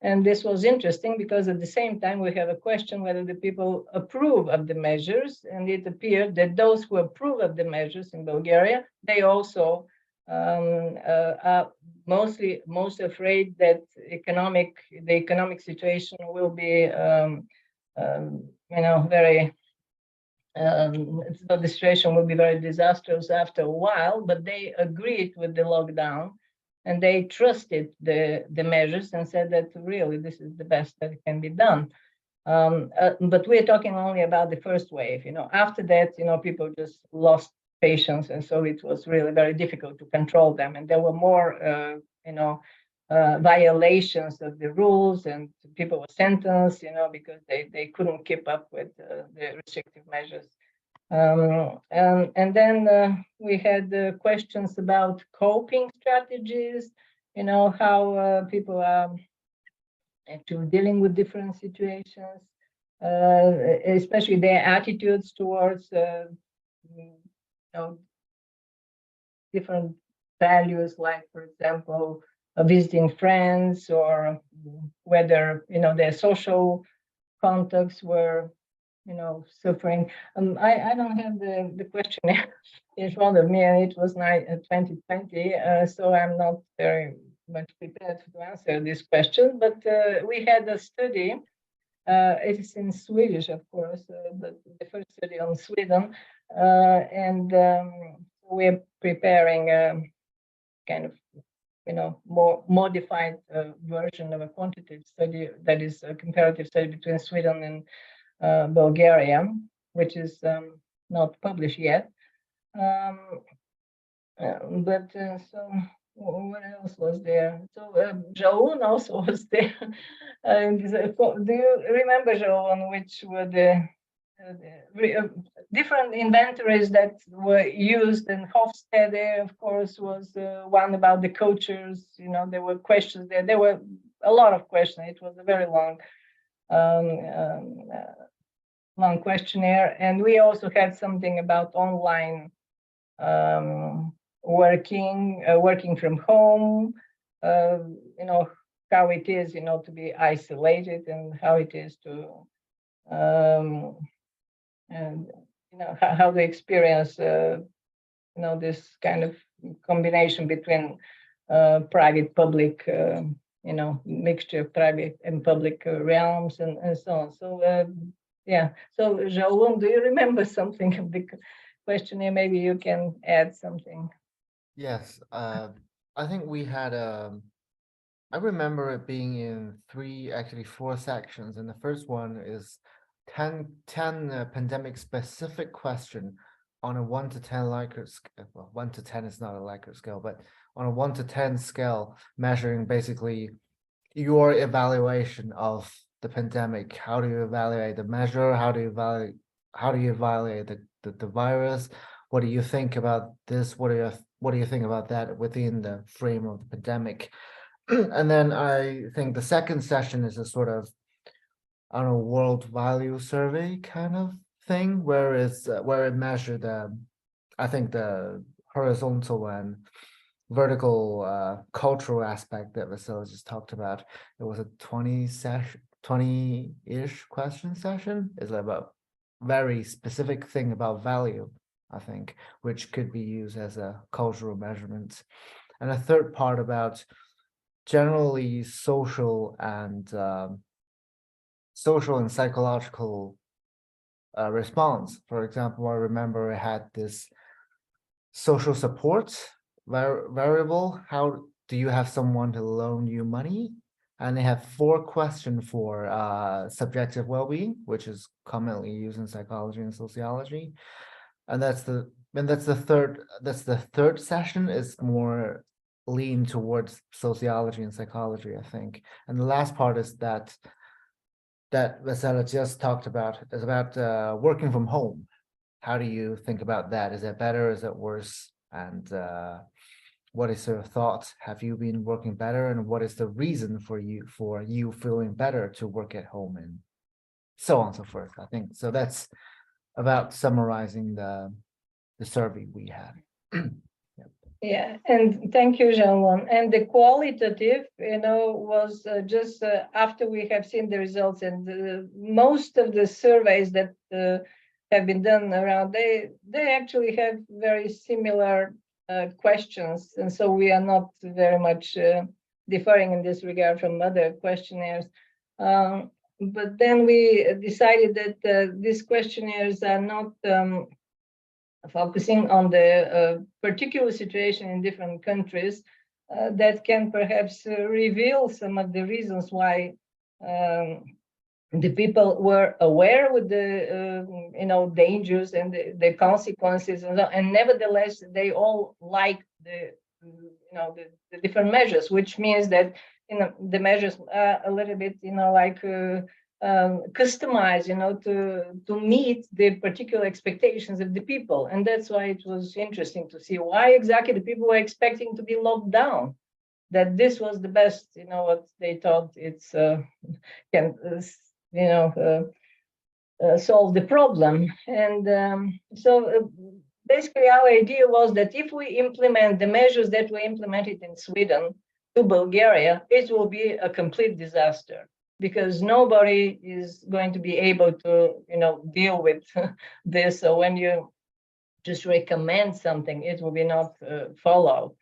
And this was interesting because at the same time, we have a question whether the people approve of the measures, and it appeared that those who approve of the measures in Bulgaria, they also are most afraid that the economic situation will be, you know, very. So the situation will be very disastrous after a while, but they agreed with the lockdown and they trusted the measures and said that really this is the best that can be done. But we're talking only about the first wave. You know, after that, you know, people just lost patience, and so it was really very difficult to control them. And there were more, you know, violations of the rules, and people were sentenced, you know, because they couldn't keep up with the restrictive measures. And then we had questions about coping strategies, you know, how people are actually dealing with different situations, especially their attitudes towards, you know, different values, like, for example, visiting friends, or whether, you know, their social contacts were, you know, suffering. I don't have the questionnaire in front of me, and it was 2020, so I'm not very much prepared to answer this question. But we had a study. It is in Swedish, of course, but the first study on Sweden, and we're preparing kind of, you know, more modified version of a quantitative study that is a comparative study between Sweden and Bulgaria, which is not published yet. But so what else was there? So Jaun also was there. Do you remember, Jaun, which were the different inventories that were used? And Hofstede, of course, was one about the cultures. You know, there were questions there. There were a lot of questions. It was a very long questionnaire. And we also had something about online working from home, you know, how it is, you know, to be isolated, and how it is to, and, you know, how they experience, you know, this kind of combination between private, public, you know, mixture of private and public realms, and so on. So, yeah. So, Jaun, do you remember something of the questionnaire, maybe you can add something. Yes, I think we had I remember it being in actually four sections, and the first one is 10 pandemic specific question on a 1 to 10 Likert scale. Well, 1 to 10 is not a Likert scale, but on a 1 to 10 scale, measuring basically your evaluation of the pandemic. How do you evaluate the measure? How do you evaluate the virus? What do you think about this? What do you think about that within the frame of the pandemic? And then I think the second session is a sort of, I don't know, world value survey kind of thing, where it measured I think the horizontal and vertical cultural aspect that Vessela just talked about. It was a 20-ish question session. It's about very specific thing about value, I think, which could be used as a cultural measurement. And a third part about generally social and psychological response. For example, I remember I had this social support variable. How do you have someone to loan you money? And they have 4 questions for subjective well-being, which is commonly used in psychology and sociology. And that's the third session, is more lean towards sociology and psychology, I think. And the last part is that Vessela just talked about, is about working from home. How do you think about that? Is it better? Is it worse? And what is your thoughts? Have you been working better? And what is the reason for you feeling better to work at home, and so on and so forth? I think so. That's about summarizing the survey we had. Yeah, and thank you, Jean-Luc. And the qualitative, was just after we have seen the results, and most of the surveys that have been done around, they actually have very similar questions, and so we are not very much differing in this regard from other questionnaires. But then we decided that these questionnaires are not focusing on the particular situation in different countries, that can perhaps reveal some of the reasons why the people were aware with the dangers and the consequences, and nevertheless they all like the different measures, which means that the measures are a little bit customized, to meet the particular expectations of the people. And that's why it was interesting to see why exactly the people were expecting to be locked down, that this was the best, what they thought it's can solve the problem. And so basically our idea was that if we implement the measures that were implemented in Sweden to Bulgaria, it will be a complete disaster, because nobody is going to be able to, deal with this. So when you just recommend something, it will be not followed.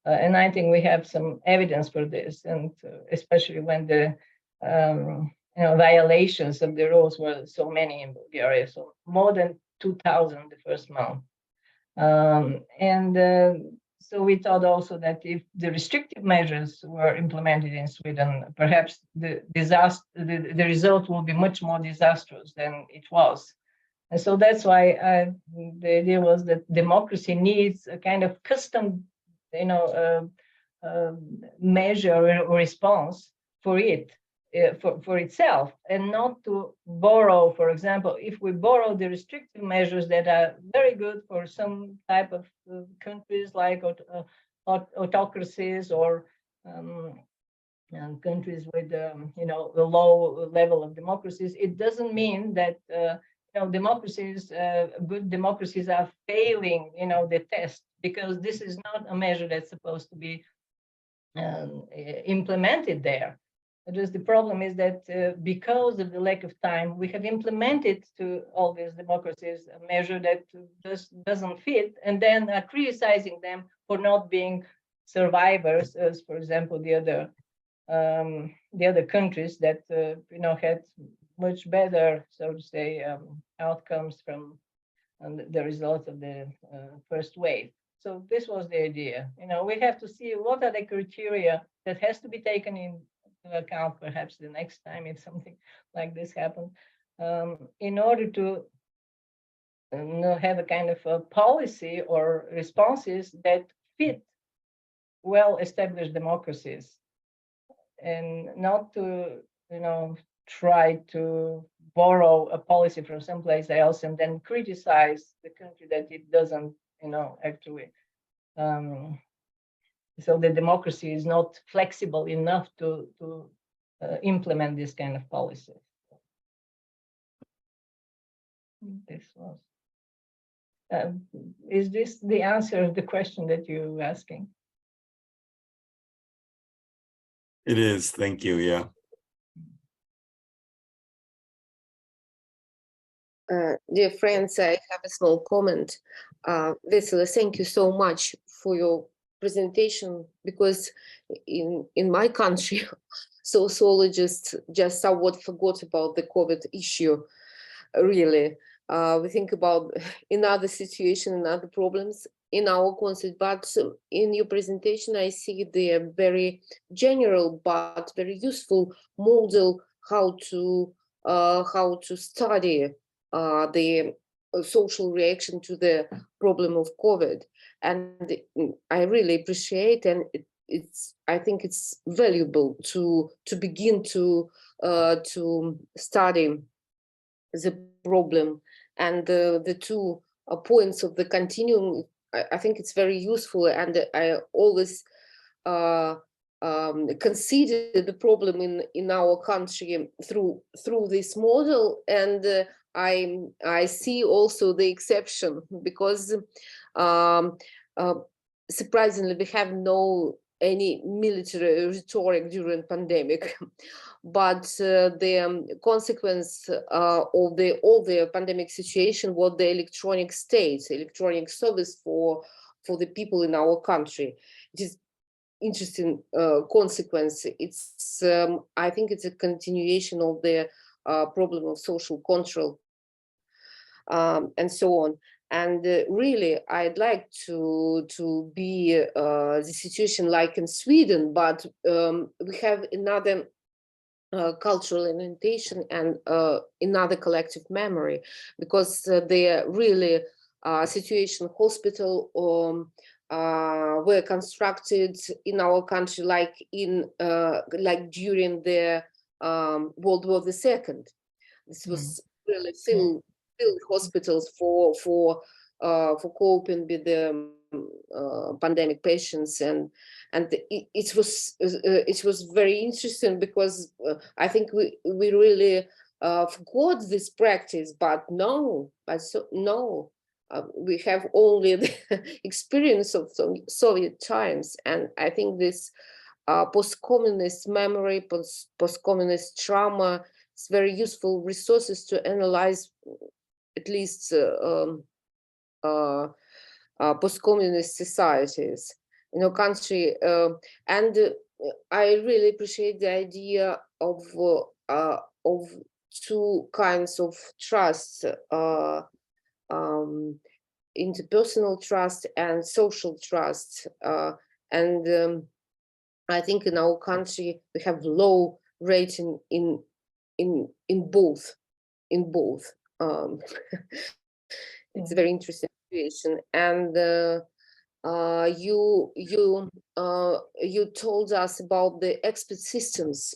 And I think we have some evidence for this, and especially when the violations of the rules were so many in Bulgaria, so more than 2,000 the first month. So we thought also that if the restrictive measures were implemented in Sweden, perhaps the result will be much more disastrous than it was. And so that's why the idea was that democracy needs a kind of custom, measure or response for it, for itself, and not to borrow. For example, if we borrow the restrictive measures that are very good for some type of countries like autocracies or countries with a low level of democracies, it doesn't mean that democracies, good democracies, are failing the test, because this is not a measure that's supposed to be implemented there. Just the problem is that because of the lack of time, we have implemented to all these democracies a measure that just doesn't fit, and then are criticizing them for not being survivors, as, for example, the other countries that had much better, so to say, outcomes from and the result of the first wave. So this was the idea. We have to see what are the criteria that has to be taken into account, perhaps the next time if something like this happens, in order to have a kind of a policy or responses that fit well-established democracies, and not to try to borrow a policy from someplace else and then criticize the country that it doesn't actually so the democracy is not flexible enough to implement this kind of policy. This was is this the answer of the question that you're asking? It is, thank you, yeah. Dear friends, I have a small comment. Vessela, thank you so much for your presentation, because in my country, sociologists just somewhat forgot about the COVID issue, really. We think about another situation and other problems in our concept, but in your presentation, I see the very general but very useful model how to study the social reaction to the problem of COVID, and I really appreciate, and I think it's valuable to begin to study the problem and the two points of the continuum. I think it's very useful, and I always consider the problem in our country through this model, and I see also the exception, because surprisingly we have no any military rhetoric during pandemic, but the consequence of all the pandemic situation was the electronic state, electronic service for the people in our country. It is interesting consequence. It's I think it's a continuation of the problem of social control and so on. And really, I'd like to be the situation like in Sweden, but we have another cultural orientation and another collective memory, because the really situation hospital were constructed in our country like like during the World War II. This was really filled hospitals for coping with the pandemic patients, and it was very interesting, because I think we really forgot this practice, but no, we have only the experience of Soviet times, and I think this post-communist memory, post-communist trauma is very useful resources to analyze at least post-communist societies in our country, and I really appreciate the idea of two kinds of trust, interpersonal trust and social trust, and I think in our country we have low rating in both. It's a very interesting situation, and you told us about the expert systems.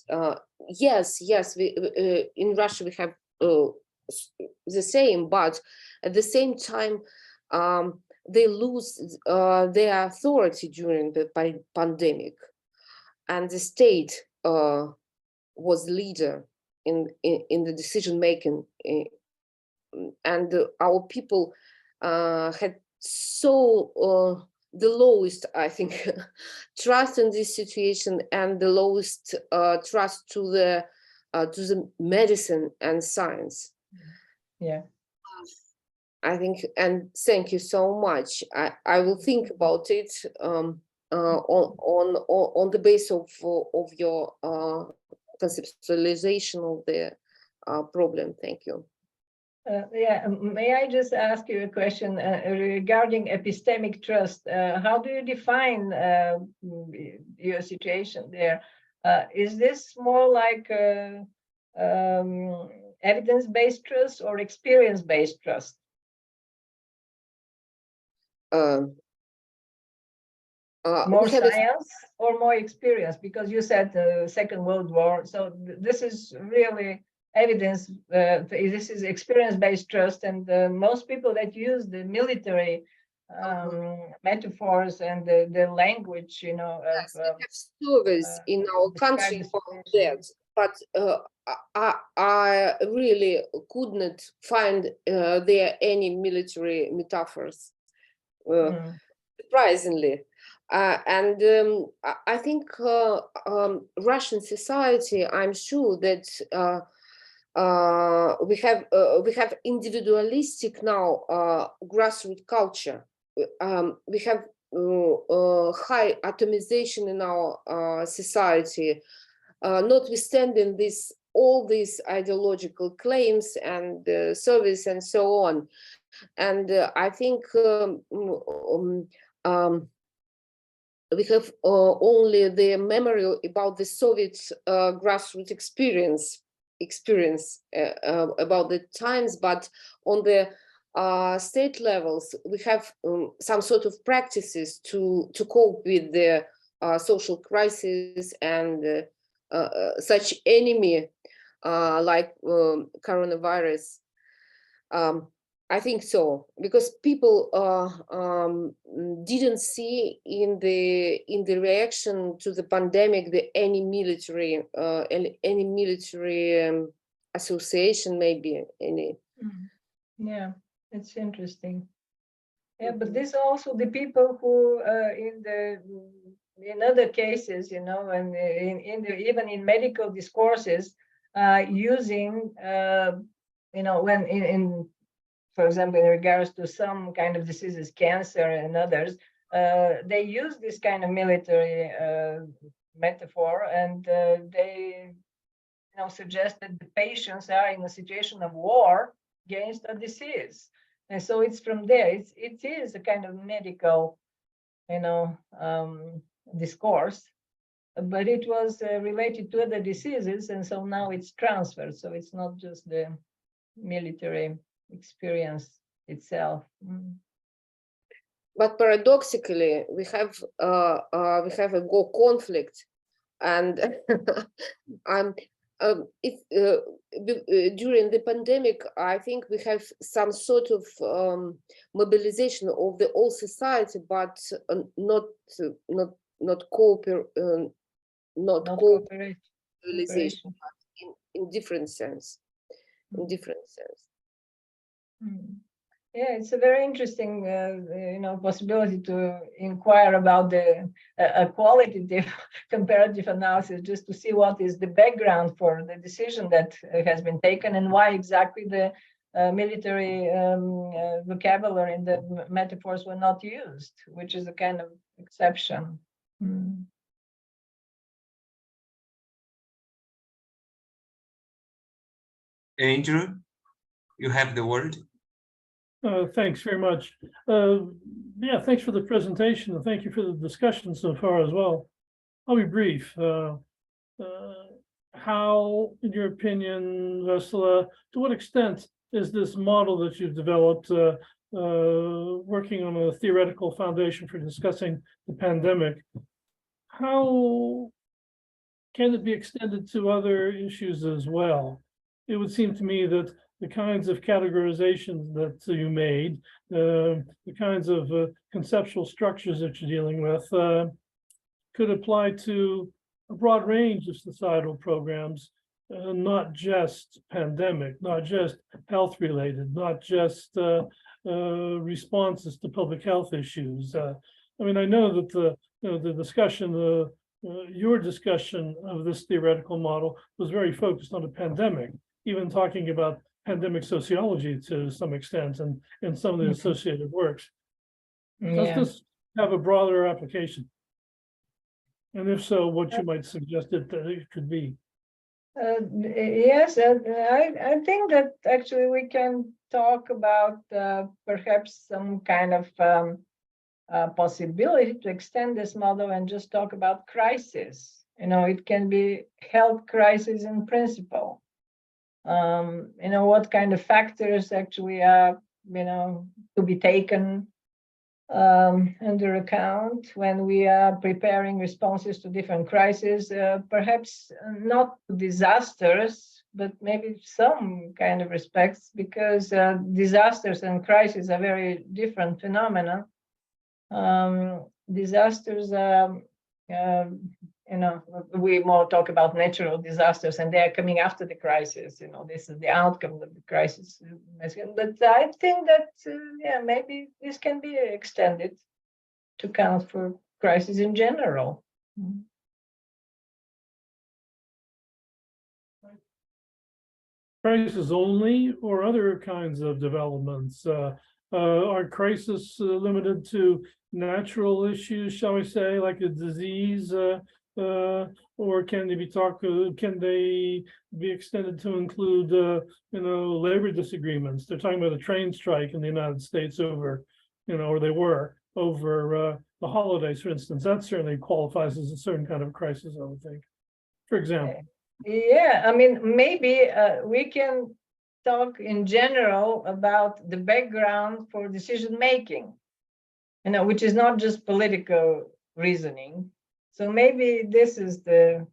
Yes, we in Russia we have the same, but at the same time they lose their authority during the pandemic, and the state was leader in the decision making, and our people had so the lowest, I think, trust in this situation, and the lowest trust to the medicine and science. Yeah, I think, and thank you so much. I will think about it on the basis of your conceptualization of the problem. Thank you. May I just ask you a question regarding epistemic trust? How do you define your situation there? Is this more like evidence-based trust or experience-based trust? Um, More we have a science or more experience? Because you said Second World War, so this is really evidence. This is experience-based trust, and most people that use the military metaphors and the language, you know, Yes, we have surveys in our describe country the about situation. that, but I really could not find there any military metaphors, surprisingly. And I think Russian society, I'm sure that we have individualistic now grassroots culture. We have high atomization in our society, notwithstanding all these ideological claims and service and so on. And I think we have only the memory about the Soviet grassroots experience about the times, but on the state levels, we have some sort of practices to cope with the social crisis and such enemy like coronavirus. I think so, because people didn't see in the reaction to the pandemic any military association, maybe any. Yeah, it's interesting. Yeah, but this also the people who in other cases, you know, and even in medical discourses, using you know, when in for example, in regards to some kind of diseases, cancer and others, they use this kind of military metaphor, and they, you know, suggest that the patients are in a situation of war against a disease, and so it's from there. It is a kind of medical, you know, discourse, but it was related to other diseases, and so now it's transferred. So it's not just the military experience itself. But paradoxically, we have a conflict, and during the pandemic, I think we have some sort of mobilization of the whole society, but not cooperation, in different sense. In different sense. Yeah, it's a very interesting, you know, possibility to inquire about the a qualitative comparative analysis, just to see what is the background for the decision that has been taken and why exactly the military vocabulary and the metaphors were not used, which is a kind of exception. Andrew, you have the word. Thanks very much. Yeah, thanks for the presentation, and thank you for the discussion so far as well. I'll be brief. How, in your opinion, Vessela, to what extent is this model that you've developed working on a theoretical foundation for discussing the pandemic? How can it be extended to other issues as well? It would seem to me that the kinds of categorizations that you made, the kinds of conceptual structures that you're dealing with could apply to a broad range of societal programs, not just pandemic, not just health related, not just responses to public health issues. I mean, I know that the discussion, your discussion of this theoretical model was very focused on the pandemic, even talking about pandemic sociology to some extent and some of the associated works. Does this have a broader application? And if so, what you might suggest it could be? Yes, I think that actually we can talk about perhaps some kind of possibility to extend this model and just talk about crisis. It can be health crisis in principle. What kind of factors actually are, to be taken under account when we are preparing responses to different crises, perhaps not disasters, but maybe some kind of respects, because disasters and crises are very different phenomena. Disasters we more talk about natural disasters, and they are coming after the crisis. This is the outcome of the crisis. But I think that maybe this can be extended to count for crisis in general. Crisis only, or other kinds of developments? Are crises limited to natural issues, shall we say, like a disease, or can they be extended to include, labor disagreements? They're talking about a train strike in the United States over, or they were over the holidays, for instance. That certainly qualifies as a certain kind of crisis, I would think, for example. Yeah, I mean, maybe we can talk in general about the background for decision making, which is not just political reasoning. So maybe this is the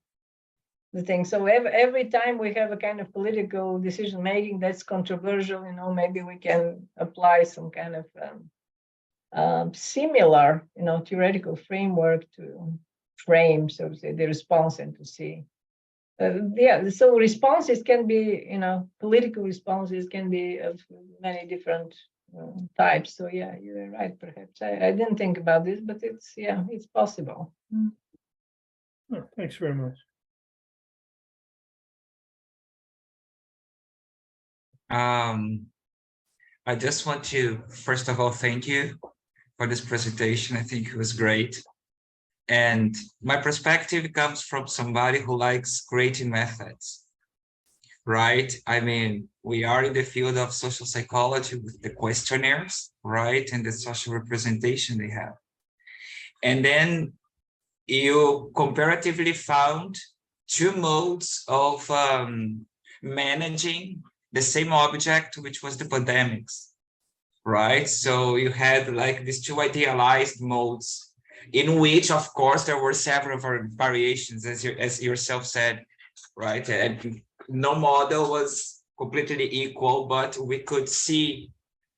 thing. So every time we have a kind of political decision making that's controversial, maybe we can apply some kind of similar, theoretical framework to frame, so to say, the response and to see. So responses can be, political responses can be of many different types. So yeah, you're right. Perhaps I didn't think about this, but it's possible. Oh, thanks very much. I just want to, first of all, thank you for this presentation. I think it was great. And my perspective comes from somebody who likes creating methods, right? I mean, we are in the field of social psychology with the questionnaires, right? And the social representation they have. And then you comparatively found two modes of managing the same object, which was the pandemics, right? So you had like these two idealized modes, in which, of course, there were several variations, as yourself said, right? And no model was completely equal, but we could see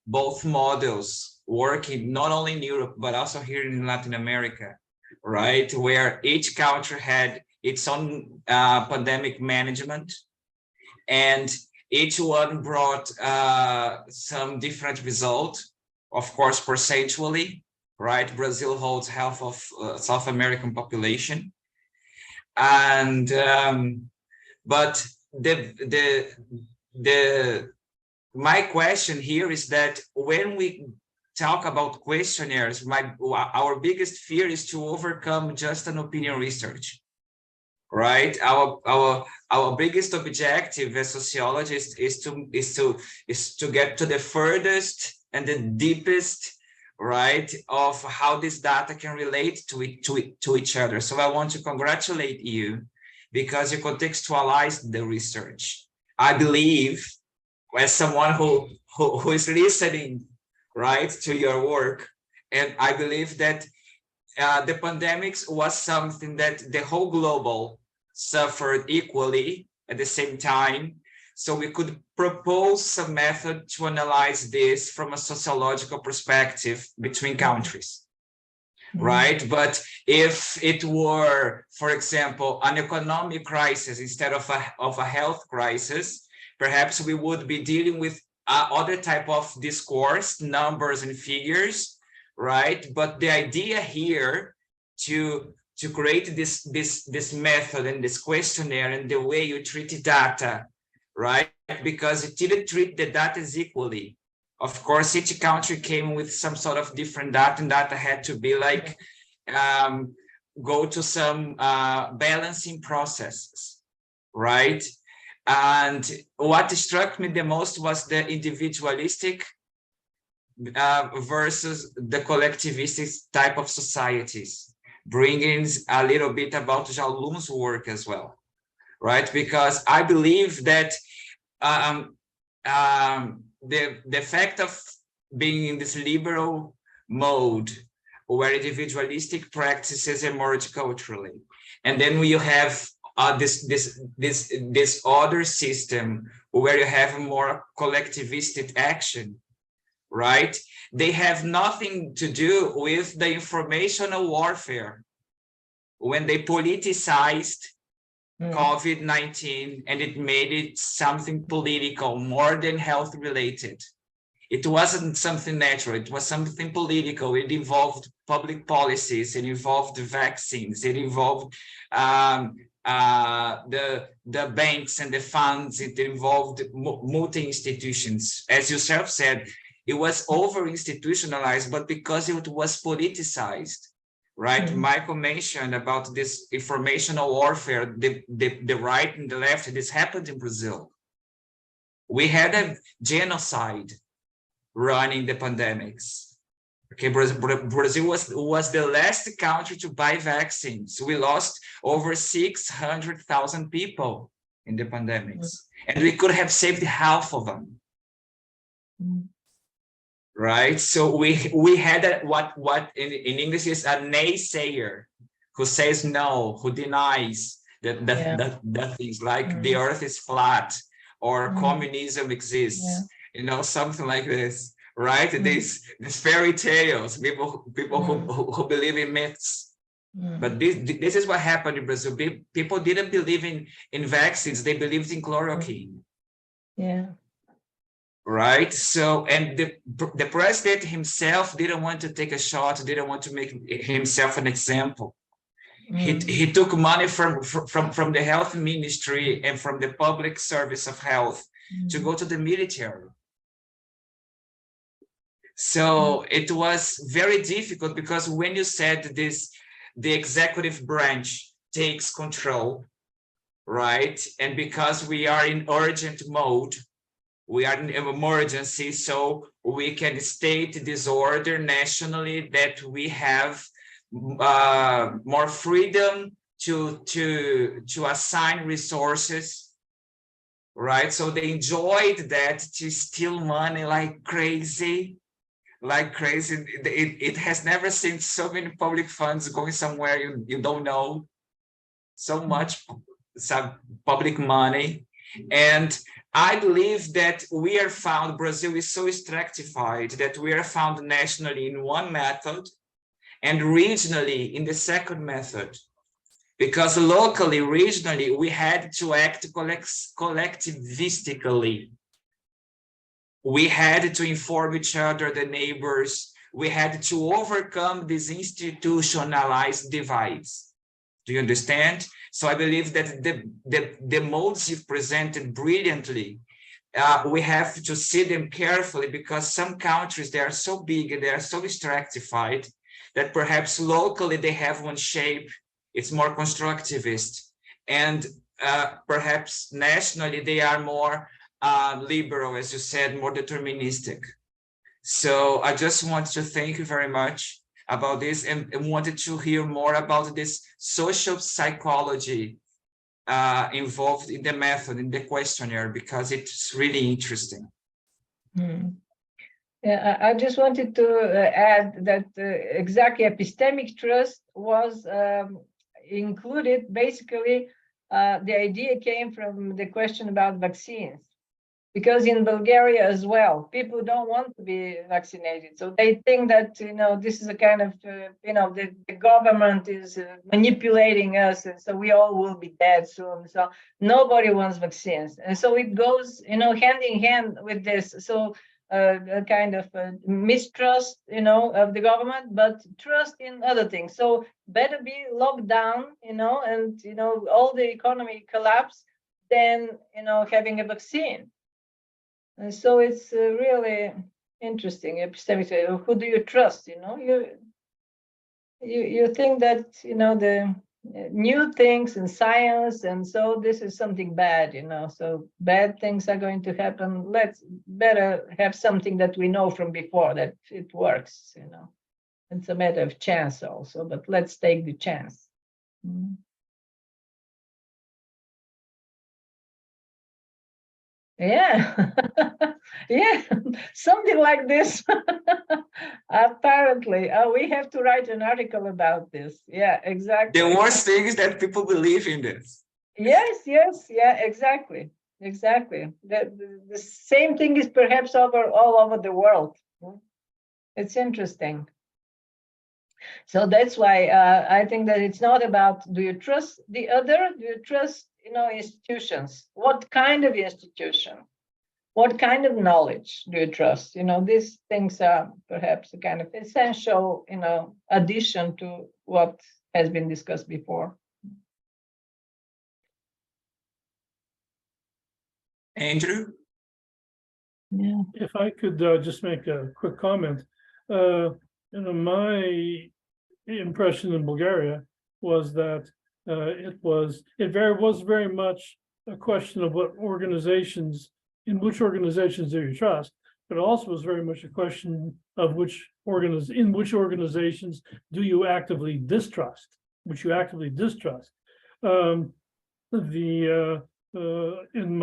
both models working not only in Europe, but also here in Latin America, right? Where each country had its own pandemic management, and each one brought some different results, of course, percentually, right? Brazil holds half of South American population. And, but my question here is that when we talk about questionnaires, our biggest fear is to overcome just an opinion research, right? Our biggest objective as sociologists is to get to the furthest and the deepest, right, of how this data can relate to each other. So I want to congratulate you because you contextualized the research. I believe, as someone who is listening, right, to your work, and I believe that the pandemics was something that the whole global suffered equally at the same time. So we could propose some method to analyze this from a sociological perspective between countries, right? But if it were, for example, an economic crisis instead of a health crisis, perhaps we would be dealing with other type of discourse, numbers and figures, right? But the idea here to create this method and this questionnaire and the way you treat data, right? Because it didn't treat the data equally. Of course, each country came with some sort of different data, and data had to be like, go to some balancing processes. right? And what struck me the most was the individualistic versus the collectivistic type of societies, bringing a little bit about Jalum's work as well, right? Because I believe that the fact of being in this liberal mode where individualistic practices emerge culturally, and then you have this other system where you have more collectivistic action, right? They have nothing to do with the informational warfare when they politicized COVID-19 and it made it something political more than health related. It wasn't something natural, it was something political. It involved public policies, it involved vaccines, it involved the banks and the funds, it involved multi-institutions. As yourself said, it was over-institutionalized, but because it was politicized, right? Michael mentioned about this informational warfare, the right and the left. This happened in Brazil. We had a genocide running the pandemics. Okay, Brazil was the last country to buy vaccines. We lost over 600,000 people in the pandemics, and we could have saved half of them. Right, so we had what in English is a naysayer, who says no, who denies that things like the earth is flat or communism exists, you know, something like this, right? These fairy tales, people who believe in myths. But this is what happened in Brazil. People didn't believe in vaccines, they believed in chloroquine. Right, so and the president himself didn't want to take a shot, didn't want to make himself an example. He took money from the health ministry and from the public service of health to go to the military. So it was very difficult, because when you said this, the executive branch takes control, right? And because we are in urgent mode, we are in emergency, so we can state disorder nationally, that we have more freedom to assign resources, right? So they enjoyed that, to steal money like crazy. It has never seen so many public funds going somewhere you don't know, so much some public money. And I believe that we are found, Brazil is so stratified that we are found nationally in one method and regionally in the second method. Because locally, regionally, we had to act collectivistically. We had to inform each other, the neighbors. We had to overcome these institutionalized divides. Do you understand? So I believe that the modes you've presented brilliantly, we have to see them carefully, because some countries, they are so big and they are so stratified that perhaps locally they have one shape, it's more constructivist, and perhaps nationally they are more liberal, as you said, more deterministic. So I just want to thank you very much about this, and wanted to hear more about this social psychology involved in the method, in the questionnaire, because it's really interesting. Yeah, I just wanted to add that exactly epistemic trust was included. Basically, the idea came from the question about vaccines. Because in Bulgaria as well, people don't want to be vaccinated. So they think that, this is a kind of, the government is manipulating us. And so we all will be dead soon. So nobody wants vaccines. And so it goes, hand in hand with this. So a kind of mistrust, of the government, but trust in other things. So better be locked down, and, all the economy collapse than, having a vaccine. And so it's really interesting. Epistemic, who do you trust? You think that new things in science, and so this is something bad, so bad things are going to happen. Let's better have something that we know from before that it works. It's a matter of chance also, but let's take the chance. Yeah, yeah, something like this. Apparently, we have to write an article about this. Yeah, exactly. The worst thing is that people believe in this. Yes, yeah, exactly. The same thing is perhaps all over the world. It's interesting. So that's why I think that it's not about, do you trust the other? Do you trust, institutions? What kind of institution? What kind of knowledge do you trust? These things are perhaps a kind of essential, addition to what has been discussed before. Andrew? Yeah. If I could just make a quick comment, my impression in Bulgaria was that it was very much a question of in which organizations do you trust, but it also was very much a question of which organizations do you actively distrust, in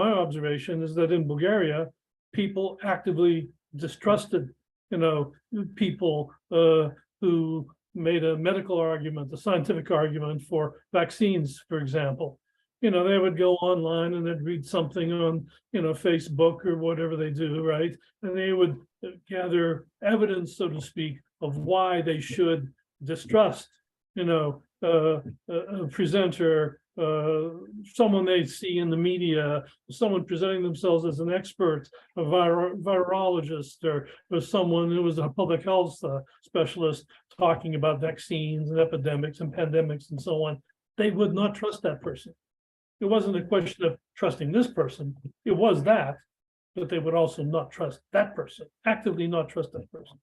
my observation is that in Bulgaria, people actively distrusted, people who made a medical argument, a scientific argument for vaccines, for example. They would go online and they'd read something on, Facebook or whatever they do, right? And they would gather evidence, so to speak, of why they should distrust, a presenter, someone they see in the media, someone presenting themselves as an expert, a virologist, or someone who was a public health specialist talking about vaccines and epidemics and pandemics and so on. They would not trust that person. It wasn't a question of trusting this person. It was that, but they would also not trust that person, actively not trust that person.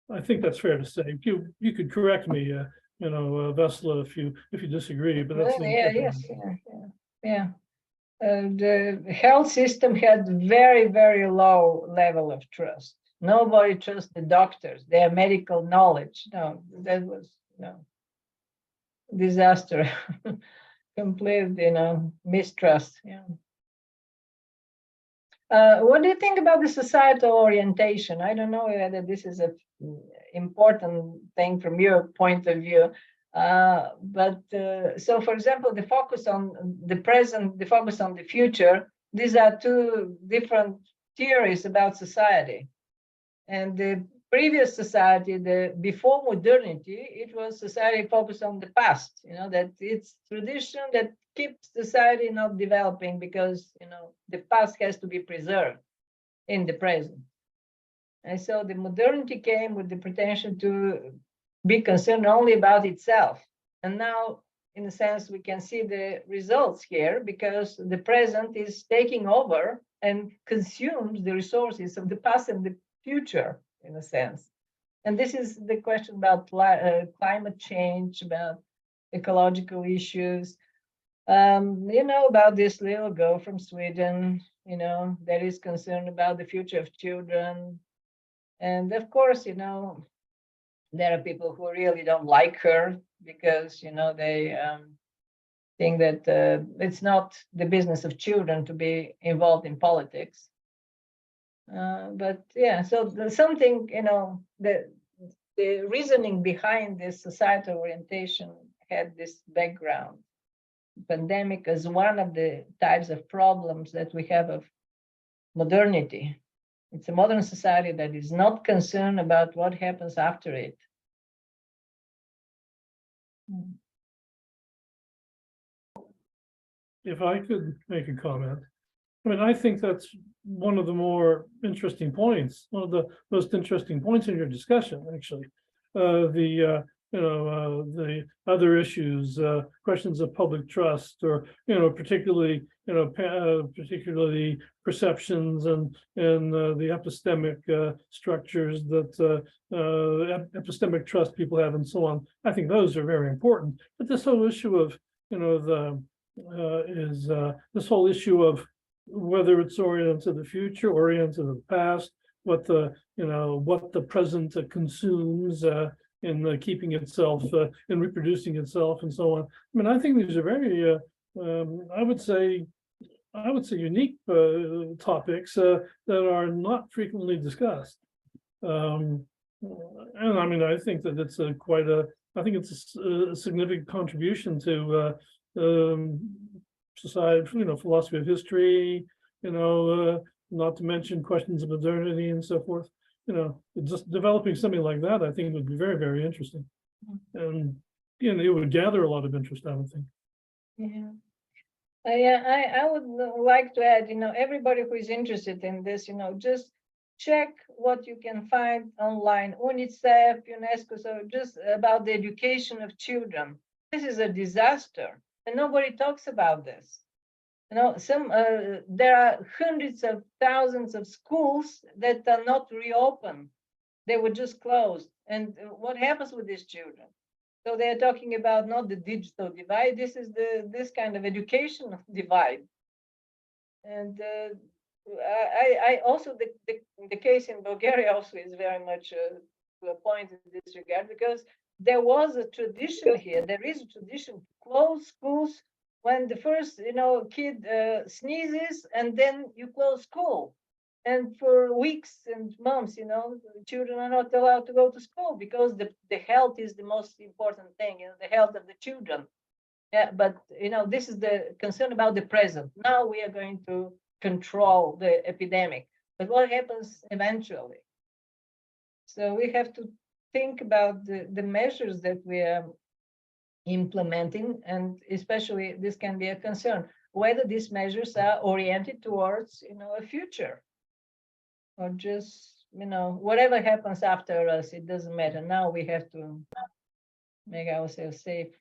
I think that's fair to say. You could correct me, Vessela, if you disagree, but that's the health system had very, very low level of trust. Nobody trusts the doctors, their medical knowledge. No, that was disaster. Complete, mistrust. Yeah. What do you think about the societal orientation? I don't know whether this is an important thing from your point of view, but so, for example, the focus on the present, the focus on the future, these are two different theories about society. And the previous society, the before modernity, it was society focused on the past, that it's tradition that keeps society not developing because, the past has to be preserved in the present. And so the modernity came with the pretension to be concerned only about itself. And now, in a sense, we can see the results here because the present is taking over and consumes the resources of the past and the future, in a sense. And this is the question about climate change, about ecological issues. About this little girl from Sweden, that is concerned about the future of children. And of course, there are people who really don't like her because, they think that it's not the business of children to be involved in politics. But yeah, so there's something, the reasoning behind this societal orientation had this background. Pandemic is one of the types of problems that we have of modernity. It's a modern society that is not concerned about what happens after it. If I could make a comment, I think that's one of the more interesting points, one of the most interesting points in your discussion, actually. the other issues, questions of public trust, or particularly particularly perceptions and the epistemic structures that epistemic trust people have, and so on. I think those are very important. But this whole issue of this whole issue of whether it's oriented to the future, oriented to the past, what the present consumes in keeping itself in reproducing itself, and so on. I mean, I think these are very I would say unique topics that are not frequently discussed. And I mean, I think that it's I think it's a significant contribution to society, philosophy of history, not to mention questions of modernity and so forth. Just developing something like that, I think would be very, very interesting. And it would gather a lot of interest, I would think. Yeah. I would like to add, everybody who is interested in this, just check what you can find online, UNICEF, UNESCO, so just about the education of children. This is a disaster, and nobody talks about this. There are hundreds of thousands of schools that are not reopened. They were just closed. And what happens with these children? So they're talking about not the digital divide. This is this kind of educational divide. And I also, the case in Bulgaria also is very much to a point in this regard, because there was a tradition here. There is a tradition to close schools when the first, kid sneezes, and then you close school. And for weeks and months, children are not allowed to go to school because the health is the most important thing, the health of the children. Yeah, but this is the concern about the present. Now we are going to control the epidemic, but what happens eventually? So we have to think about the measures that we are implementing, and especially this can be a concern, whether these measures are oriented towards a future, or just whatever happens after us, it doesn't matter. Now we have to make ourselves safe.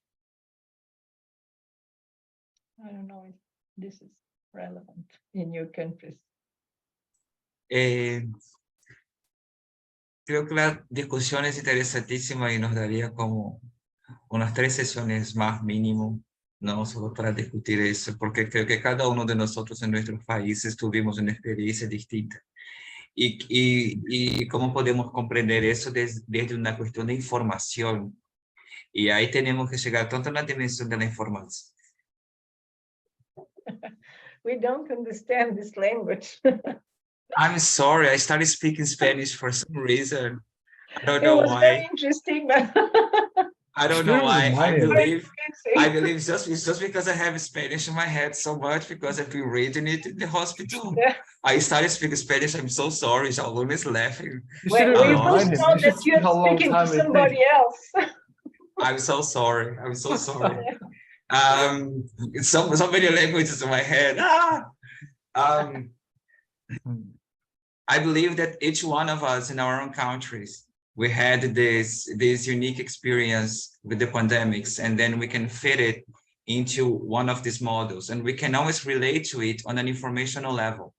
I don't know if this is relevant in your countries. Creo que la discusión es interesantísima y nos daría como unas 3 sesiones más mínimo, no solo para discutir eso, porque creo que cada uno de nosotros en nuestros países tuvimos una experiencia distinta. Y cómo podemos comprender eso desde una cuestión de información. Y ahí tenemos que llegar tanto en la dimensión de la información. We don't understand this language. I'm sorry, I started speaking Spanish for some reason. I don't It know was why. very interesting, but I don't know why. I believe it's just because I have Spanish in my head so much, because I've been reading it in the hospital. Yeah. I started speaking Spanish. I'm so sorry. Shaolun is laughing. You Well, should we remind must him. know You should that see you're how long speaking time to it somebody takes. else. I'm so sorry. I'm so sorry. It's so many languages in my head. I believe that each one of us in our own countries, we had this unique experience with the pandemics, and then we can fit it into one of these models, and we can always relate to it on an informational level,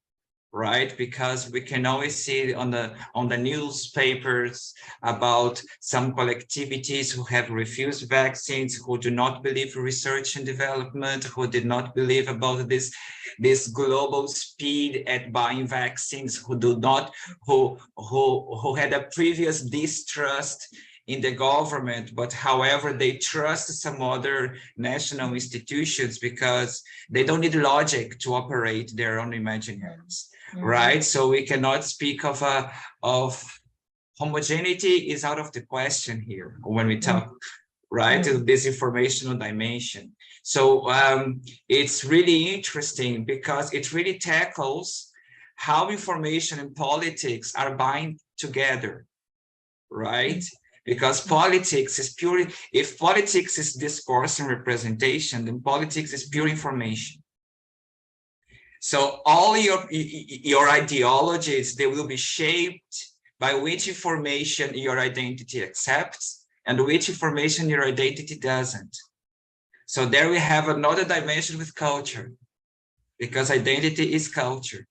right? Because we can always see on the newspapers about some collectivities who have refused vaccines, who do not believe in research and development, who did not believe about this global speed at buying vaccines, who had a previous distrust in the government, but however they trust some other national institutions because they don't need logic to operate their own imaginaries. Right, so we cannot speak of homogeneity is out of the question here when we talk, right, to this informational dimension. So it's really interesting because it really tackles how information and politics are bind together, right? Because politics is pure. If politics is discourse and representation, then politics is pure information. So all your ideologies, they will be shaped by which information your identity accepts and which information your identity doesn't. So there we have another dimension with culture, because identity is culture.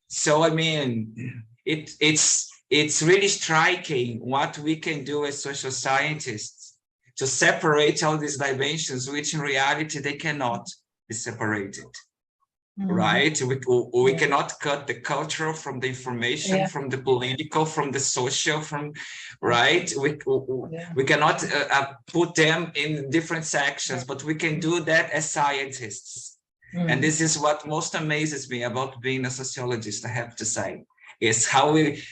So I mean, it's really striking what we can do as social scientists to separate all these dimensions, which in reality they cannot be separated. Right? We cannot cut the cultural from the information, from the political, from the social, from right. We cannot put them in different sections, but we can do that as scientists. And this is what most amazes me about being a sociologist, I have to say, is how we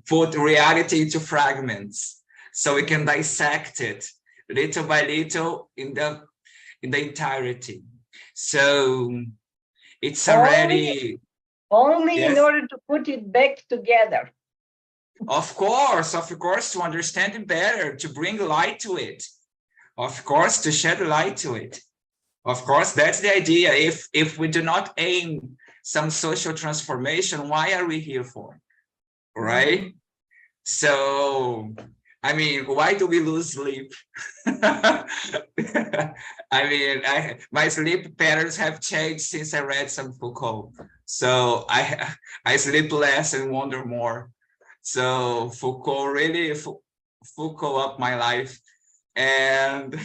put reality into fragments so we can dissect it little by little in the entirety. So it's already only yes. In order to put it back together. Of course, to understand it better, to bring light to it. Of course, to shed light to it. Of course, that's the idea. If we do not aim some social transformation, why are we here for? Right? So, I mean, why do we lose sleep? I mean, my sleep patterns have changed since I read some Foucault. So I sleep less and wonder more. So Foucault really Foucault up my life, and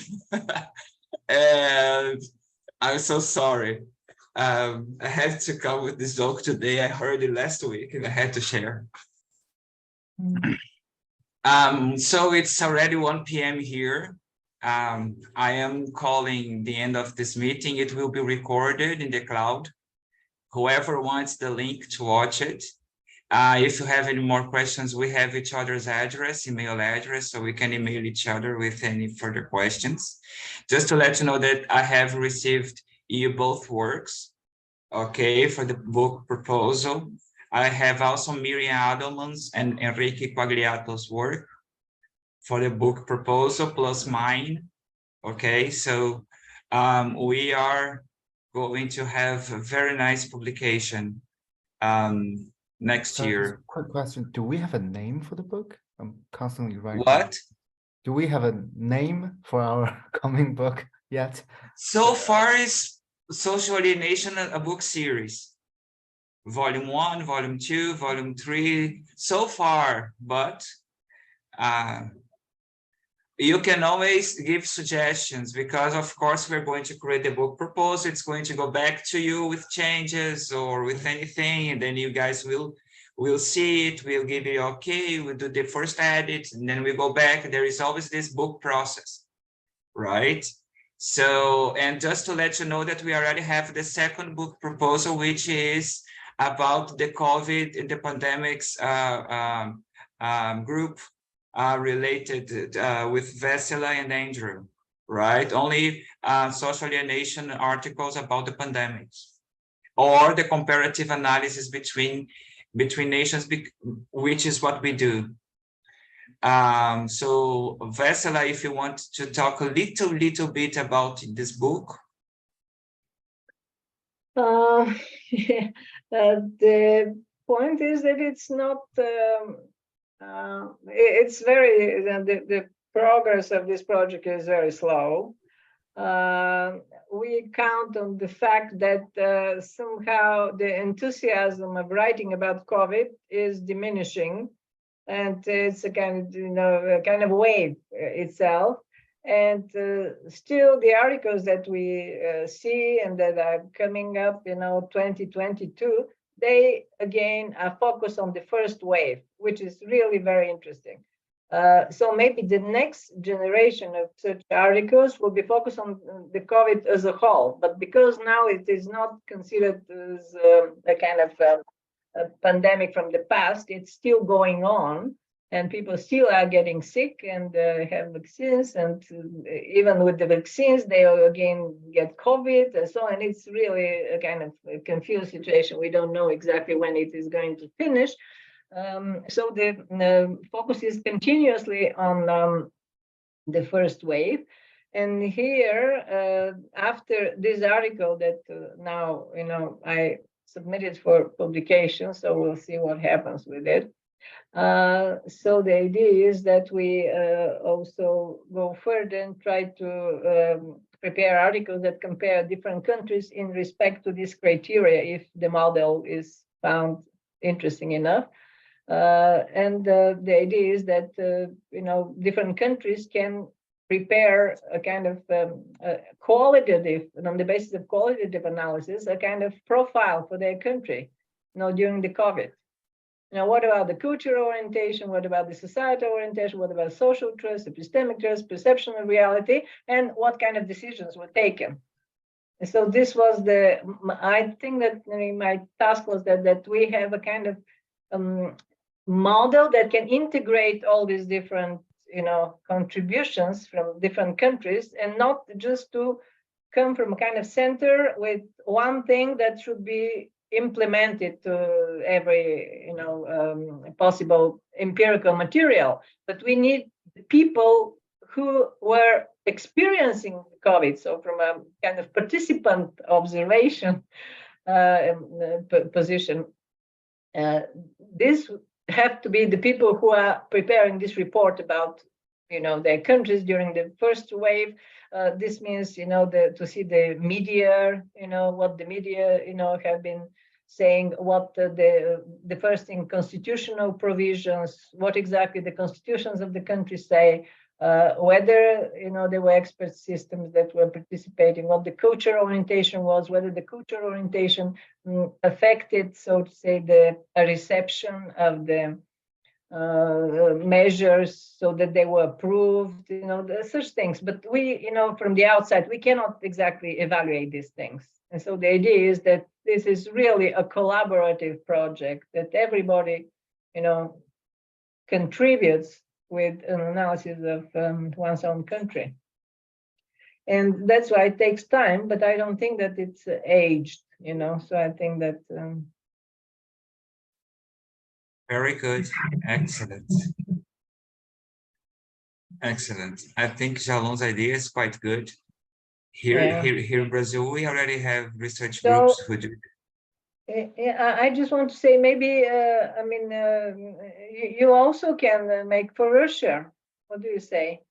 and I'm so sorry. I had to come with this joke today. I heard it last week and I had to share. So it's already 1 p.m. here. I am calling the end of this meeting. It will be recorded in the cloud. Whoever wants the link to watch it. If you have any more questions, we have each other's email address, so we can email each other with any further questions. Just to let you know that I have received you both works, okay, for the book proposal. I have also Miriam Adelman's and Enrique Quagliato's work for the book proposal, plus mine, okay? So we are going to have a very nice publication next year. Quick question. Do we have a name for the book? I'm constantly writing. What? Do we have a name for our coming book yet? So far is Social Alienation, a book series. Volume 1, Volume 2, Volume 3, so far, but you can always give suggestions, because of course we're going to create the book proposal. It's going to go back to you with changes or with anything, and then you guys will see it, we'll give you okay, we'll do the first edit, and then we go back. There is always this book process, right? So, and just to let you know that we already have the second book proposal, which is about the COVID and the pandemics group related with Vessela and Andrew, right? Only social alienation articles about the pandemics, or the comparative analysis between nations, which is what we do. So Vessela, if you want to talk a little bit about this book. The point is that it's not, it's very, the progress of this project is very slow. We count on the fact that somehow the enthusiasm of writing about COVID is diminishing, and it's a kind of wave itself. And still the articles that we see and that are coming up, 2022, they again are focused on the first wave, which is really very interesting. So maybe the next generation of such articles will be focused on the COVID as a whole, but because now it is not considered as a kind of a pandemic from the past, it's still going on, and people still are getting sick and have vaccines, and even with the vaccines, they again get COVID and so on. It's really a kind of a confused situation. We don't know exactly when it is going to finish. So the focus is continuously on the first wave. And here, after this article that now, I submitted for publication, so we'll see what happens with it. So the idea is that we also go further and try to prepare articles that compare different countries in respect to this criteria, if the model is found interesting enough. And the idea is that different countries can prepare a kind of qualitative, and on the basis of qualitative analysis, a kind of profile for their country, during the COVID. What about the cultural orientation? What about the societal orientation? What about social trust, epistemic trust, perception of reality, and what kind of decisions were taken? And so this was I think that my task was that we have a kind of model that can integrate all these different, contributions from different countries, and not just to come from a kind of center with one thing that should be implemented to every possible empirical material, but we need people who were experiencing COVID, so from a kind of participant observation position. This have to be the people who are preparing this report about their countries during the first wave. This means to see the media, what the media have been saying, what the first thing, constitutional provisions, what exactly the constitutions of the country say, whether there were expert systems that were participating, what the cultural orientation was, whether the cultural orientation affected, so to say, the reception of the measures, so that they were approved, such things. But we, from the outside, we cannot exactly evaluate these things. And so the idea is that this is really a collaborative project, that everybody, contributes with an analysis of one's own country. And that's why it takes time, but I don't think that it's aged, so I think that. Very good. Excellent. Excellent. I think Jalon's idea is quite good. Here in Brazil, we already have research groups who do. I just want to say, maybe, you also can make for Russia. What do you say?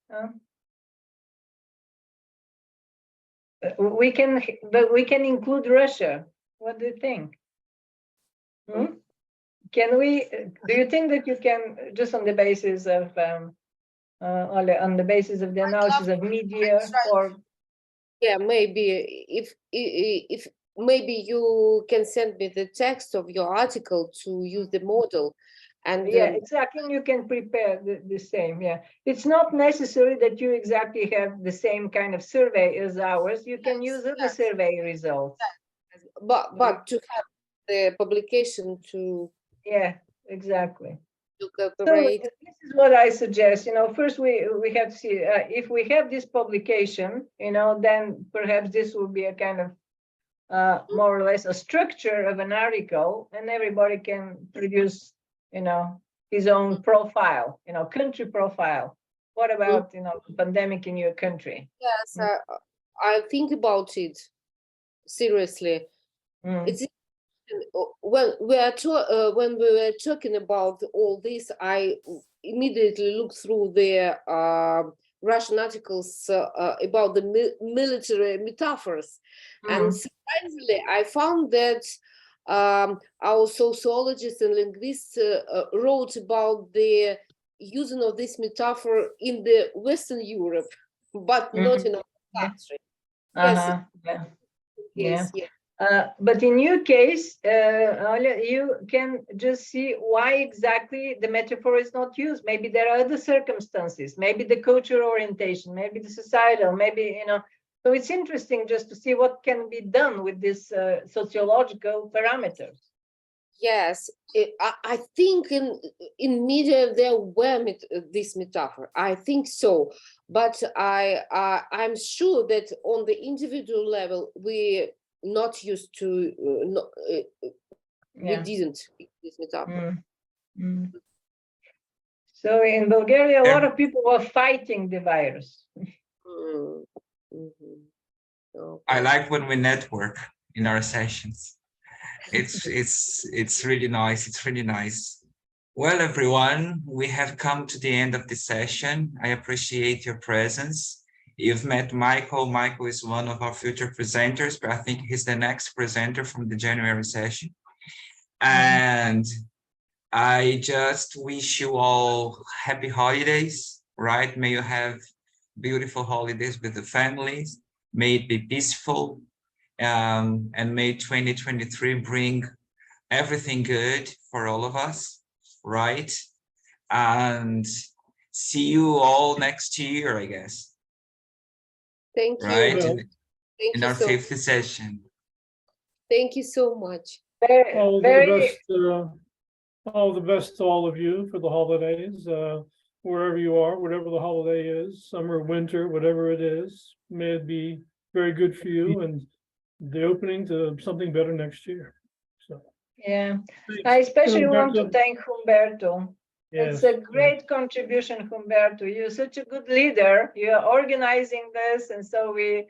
We can, but we can include Russia. What do you think? Can we? Do you think that you can, just on the basis of on the basis of the analysis of media, or? Yeah, maybe if maybe you can send me the text of your article to use the model, and yeah, exactly. You can prepare the same. Yeah, it's not necessary that you exactly have the same kind of survey as ours. You can use other survey results. But to have the publication to. Yeah, exactly. To so cooperate. this is what I suggest. First we have to see if we have this publication, then perhaps this will be a kind of more or less a structure of an article, and everybody can produce, his own profile, country profile. What about, the pandemic in your country? Yes, I think about it seriously. It's when we were talking about all this, I immediately looked through the Russian articles about the military metaphors, and surprisingly, I found that our sociologists and linguists wrote about the using of this metaphor in the Western Europe, but not in our country. Yes. Yes. But in your case, you can just see why exactly the metaphor is not used. Maybe there are other circumstances, maybe the cultural orientation, maybe the societal, maybe, so it's interesting just to see what can be done with these sociological parameters. Yes, I think in media there were this metaphor. I think so, but I'm sure that on the individual level we not used to. We didn't use this metaphor. So in Bulgaria, a lot of people were fighting the virus. Okay. I like when we network in our sessions. It's really nice. It's really nice. Well, everyone, we have come to the end of the session. I appreciate your presence. You've met Michael. Michael is one of our future presenters, but I think he's the next presenter from the January session. And I just wish you all happy holidays, right? May you have beautiful holidays with the families. May it be peaceful. And may 2023 bring everything good for all of us, right? And see you all next year, I guess, Thank you. right? Well, Thank In you our so. 5th session. Thank you so much. all Very, the best, all the best to all of you for the holidays, wherever you are, whatever the holiday is, summer, winter, whatever it is. May it be very good for you and the opening to something better next year. So, yeah. thanks. I especially want to Humberto. thank Humberto. It's Yes, a great contribution, Humberto. You're such a good leader. You're organizing this, and so we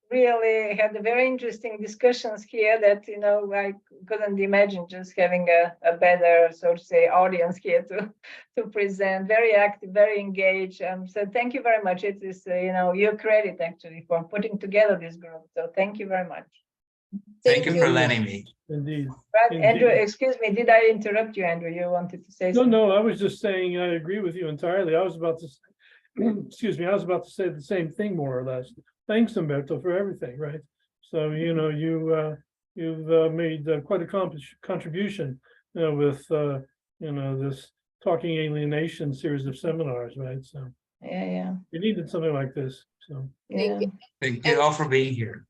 really had very interesting discussions here that, you know, I couldn't imagine just having a better, so to say, audience here to present. Very active, very engaged. So thank you very much. It is, you know, your credit actually for putting together this group. So thank you very much. Thank you for letting me. indeed. Right, Indeed. Andrew, excuse me, did I interrupt you, Andrew? You wanted to say No, something? no, I was just saying, I agree with you entirely. I was about to, excuse me, I was about to say the same thing, more or less. Thanks, Humberto, for everything, right? So, you know, you've made quite a contribution, you know, with, you know, this Talking Alienation series of seminars, right? So Yeah. you needed something like this, so. Yeah. Thank you all for being here.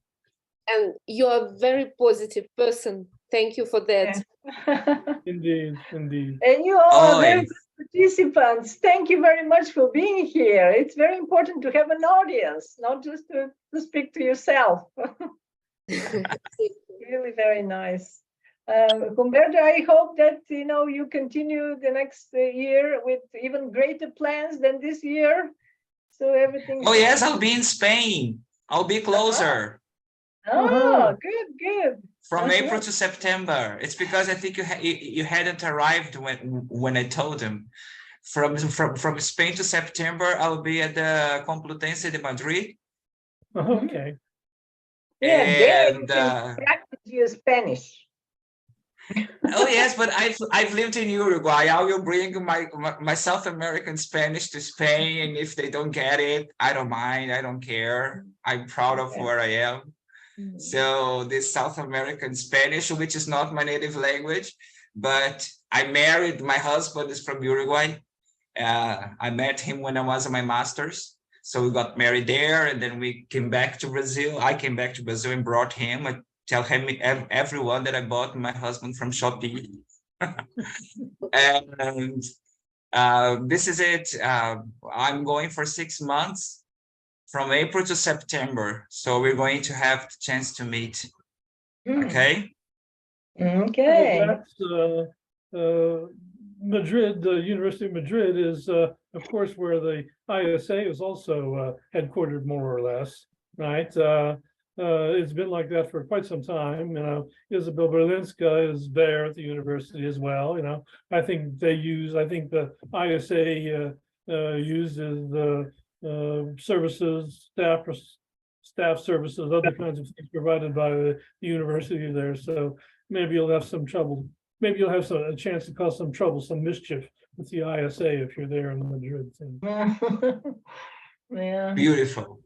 And you're a very positive person. Thank you for that. Yeah. Indeed, indeed. And you all are very Always. good participants. Thank you very much for being here. It's very important to have an audience, not just to speak to yourself. Really very nice. Humberto, I hope that, you know, you continue the next year with even greater plans than this year. So everything. Oh, yes, I'll be in Spain. I'll be closer. Oh, good. From April to September. It's because I think you hadn't arrived when I told them. From Spain to September, I'll be at the Complutense de Madrid. Okay. Yeah, there you And can practice your Spanish. oh yes, but I've lived in Uruguay. I will bring my South American Spanish to Spain, and if they don't get it, I don't mind. I don't care. I'm proud of where I am. So this South American Spanish, which is not my native language, but I married, my husband is from Uruguay. I met him when I was in my master's. So we got married there, and then we came back to Brazil. I came back to Brazil and brought him. I tell him everyone that I bought my husband from Shopee. And this is it. I'm going for 6 months. From April to September. So we're going to have the chance to meet. Okay. Okay. Well, that's Madrid, the University of Madrid is, of course, where the ISA is also headquartered, more or less, right? It's been like that for quite some time. You know, Isabel Berlinska is there at the university as well. You know, I think the ISA uses the services, staff services, other kinds of things provided by the university there. So maybe you'll have some trouble. Maybe you'll have a chance to cause some trouble, some mischief with the ISA if you're there in Madrid. Yeah. Beautiful.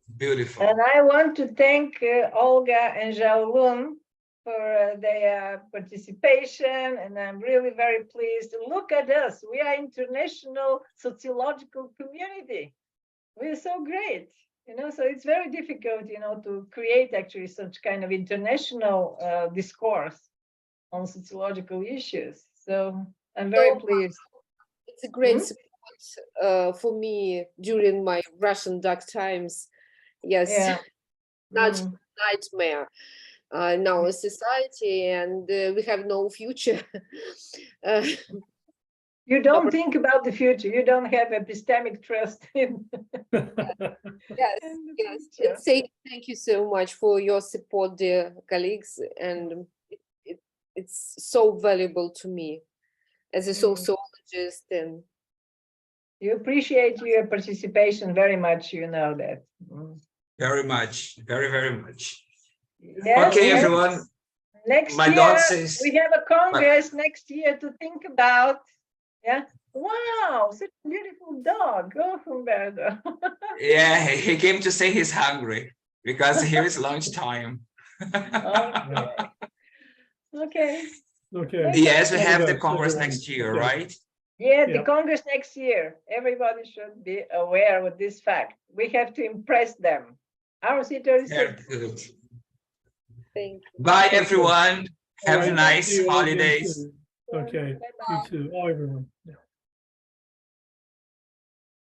And I want to thank Olga and Xiaolun for their participation, and I'm really very pleased. Look at us. We are international sociological community. We're so great, you know, so it's very difficult, you know, to create actually such kind of international discourse on sociological issues. So I'm very pleased. It's a great support for me during my Russian dark times. Yes, Yeah. Nightmare in our society, and we have no future. You don't think about the future. You don't have epistemic trust in. Yes. Say thank you so much for your support, dear colleagues, and it's so valuable to me as a sociologist just and You appreciate your participation very much, you know that. Very much, very much. Yes, Okay, next- everyone. Next My year, dog says, we have a congress next year to think about. Yeah. Wow, such a beautiful dog. Oh, Humberto. yeah, he came to say he's hungry because here is lunchtime. Okay. Okay. Okay. Yes, we All the have the best, Congress everyone. next year, Okay. right? Yeah, the Yeah. Congress next year. Everybody should be aware of this fact. We have to impress them. Very RC36. good. thank you. Bye, Okay. everyone. All Have right, nice see you all again holidays. soon. Okay, Bye-bye. you too, all everyone. Yeah.